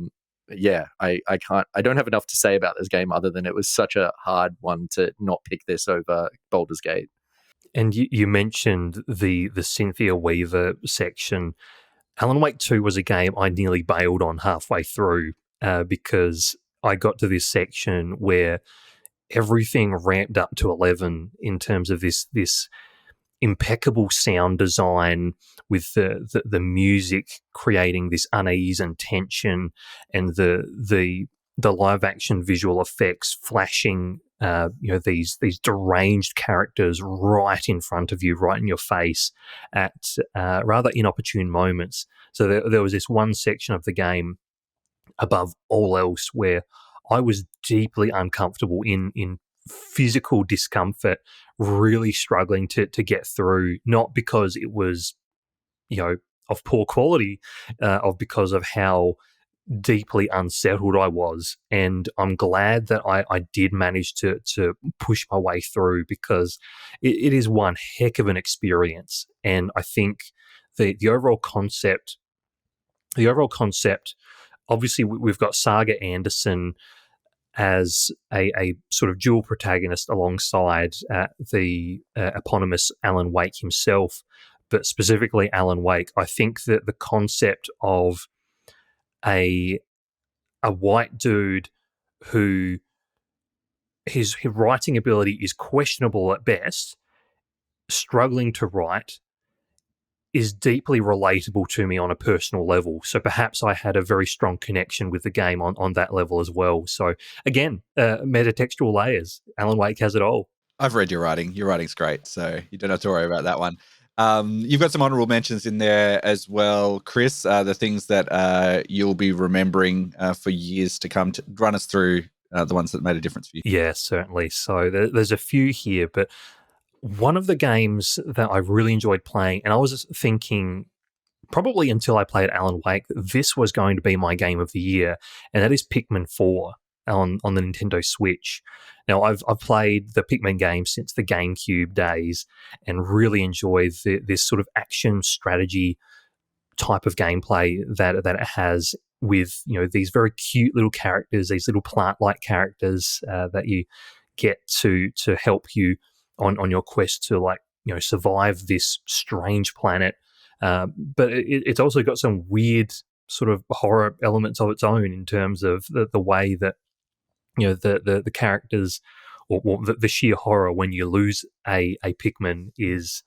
don't have enough to say about this game other than it was such a hard one to not pick this over Baldur's Gate. And you mentioned the Cynthia Weaver section. Alan Wake 2 was a game I nearly bailed on halfway through because I got to this section where everything ramped up to 11 in terms of this impeccable sound design with the music creating this unease and tension, and the live action visual effects flashing these deranged characters right in front of you, right in your face at rather inopportune moments. So there was this one section of the game above all else where I was deeply uncomfortable in physical discomfort, really struggling to get through, not because it was, of poor quality, because of how deeply unsettled I was. And I'm glad that I did manage to push my way through, because it is one heck of an experience. And I think the overall concept, obviously we've got Saga Anderson as a sort of dual protagonist alongside the eponymous Alan Wake himself, but specifically Alan Wake. I think that the concept of a white dude who his writing ability is questionable at best, struggling to write, is deeply relatable to me on a personal level. So perhaps I had a very strong connection with the game on that level as well. So again, metatextual layers. Alan Wake has it all. I've read your writing. Your writing's great, so you don't have to worry about that one. You've got some honourable mentions in there as well, Chris. The things that you'll be remembering for years to come. To run us through the ones that made a difference for you. Yeah, certainly. So there's a few here, but one of the games that I really enjoyed playing, and I was thinking probably until I played Alan Wake, this was going to be my game of the year, and that is Pikmin 4 on the Nintendo Switch. Now, I've played the Pikmin games since the GameCube days and really enjoyed this sort of action strategy type of gameplay that it has, with these very cute little characters, these little plant-like characters that you get to help you on your quest to survive this strange planet. But it's also got some weird sort of horror elements of its own in terms of the way that the characters or the sheer horror when you lose a Pikmin is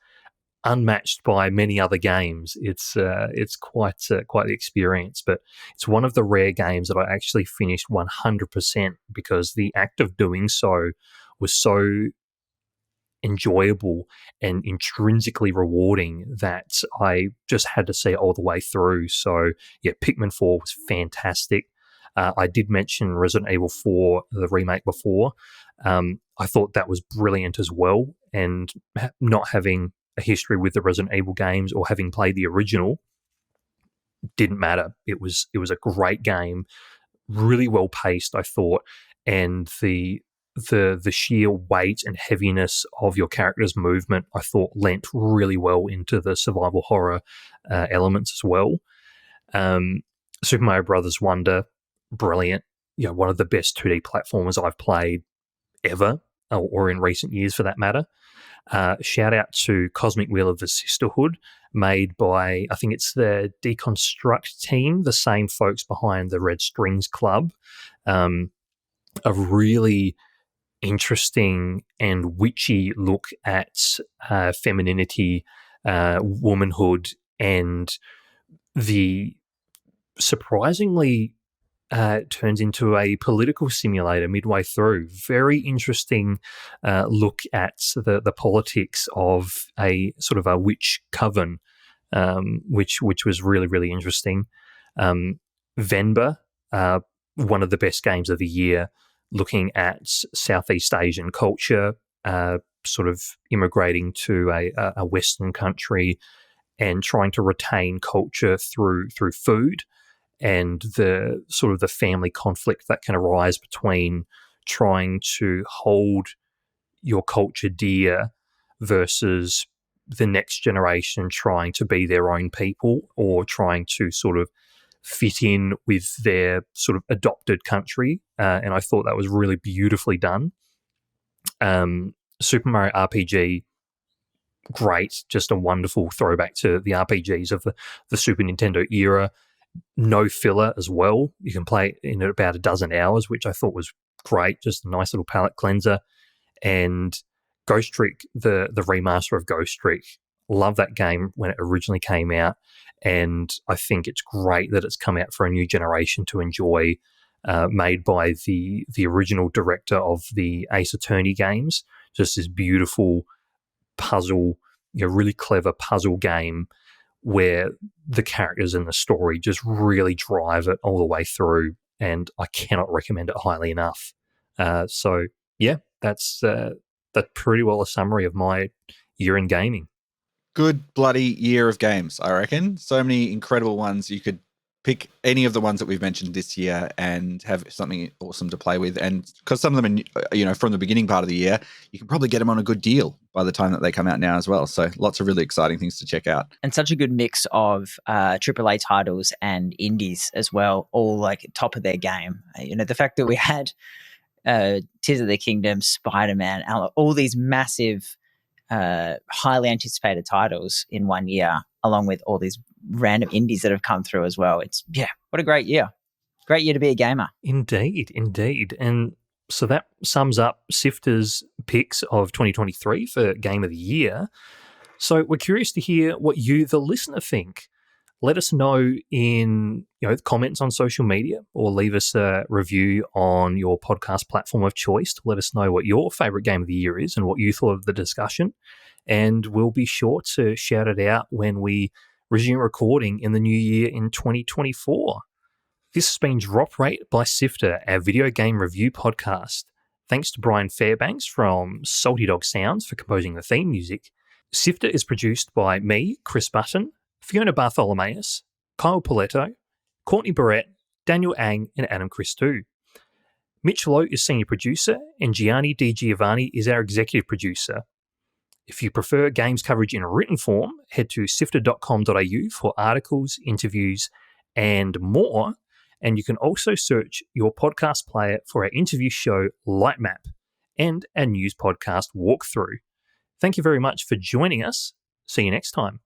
unmatched by many other games. It's quite the experience, but it's one of the rare games that I actually finished 100%, because the act of doing so was so enjoyable and intrinsically rewarding that I just had to see it all the way through. So yeah, Pikmin 4 was fantastic. I did mention Resident Evil 4, the remake, before. I thought that was brilliant as well, and not having a history with the Resident Evil games or having played the original didn't matter. It was a great game, really well paced, I thought, and the sheer weight and heaviness of your character's movement, I thought, lent really well into the survival horror elements as well. Super Mario Brothers Wonder, brilliant. One of the best 2D platformers I've played ever, or in recent years for that matter. Shout out to Cosmic Wheel of the Sisterhood, made by, I think it's the Deconstruct team, the same folks behind the Red Strings Club. A really interesting and witchy look at femininity, womanhood, and the surprisingly turns into a political simulator midway through. Very interesting look at the politics of a sort of a witch coven, which was really, really interesting. Venba, one of the best games of the year, looking at Southeast Asian culture, sort of immigrating to a Western country and trying to retain culture through food, and the sort of the family conflict that can arise between trying to hold your culture dear versus the next generation trying to be their own people or trying to sort of fit in with their sort of adopted country. And I thought that was really beautifully done. Super Mario RPG, great, just a wonderful throwback to the RPGs of the Super Nintendo era. No filler as well. You can play it in about a dozen hours, which I thought was great, just a nice little palate cleanser. And Ghost Trick, the remaster of Ghost Trick, love that game when it originally came out, and I think it's great that it's come out for a new generation to enjoy, made by the original director of the Ace Attorney games. Just this beautiful puzzle, really clever puzzle game where the characters and the story just really drive it all the way through, and I cannot recommend it highly enough. So yeah, that's pretty well a summary of my year in gaming. Good bloody year of games, I reckon. So many incredible ones. You could pick any of the ones that we've mentioned this year and have something awesome to play with. And because some of them are, from the beginning part of the year, you can probably get them on a good deal by the time that they come out now as well. So lots of really exciting things to check out. And such a good mix of AAA titles and indies as well, all like top of their game. The fact that we had Tears of the Kingdom, Spider-Man, all these massive, highly anticipated titles in one year, along with all these random indies that have come through as well. What a great year. Great year to be a gamer. Indeed. And so that sums up Sifter's picks of 2023 for Game of the Year. So we're curious to hear what you, the listener, think. Let us know in the comments on social media, or leave us a review on your podcast platform of choice to let us know what your favourite game of the year is and what you thought of the discussion. And we'll be sure to shout it out when we resume recording in the new year in 2024. This has been Drop Rate by Sifter, our video game review podcast. Thanks to Brian Fairbanks from Salty Dog Sounds for composing the theme music. Sifter is produced by me, Chris Button, Fiona Bartholomaeus, Kyle Pauletto, Courtney Borrett, Daniel Ang, and Adam Christou. Mitch Lowe is senior producer, and Gianni D. Giovanni is our executive producer. If you prefer games coverage in written form, head to sifter.com.au for articles, interviews, and more. And you can also search your podcast player for our interview show, Lightmap, and our news podcast, Walkthrough. Thank you very much for joining us. See you next time.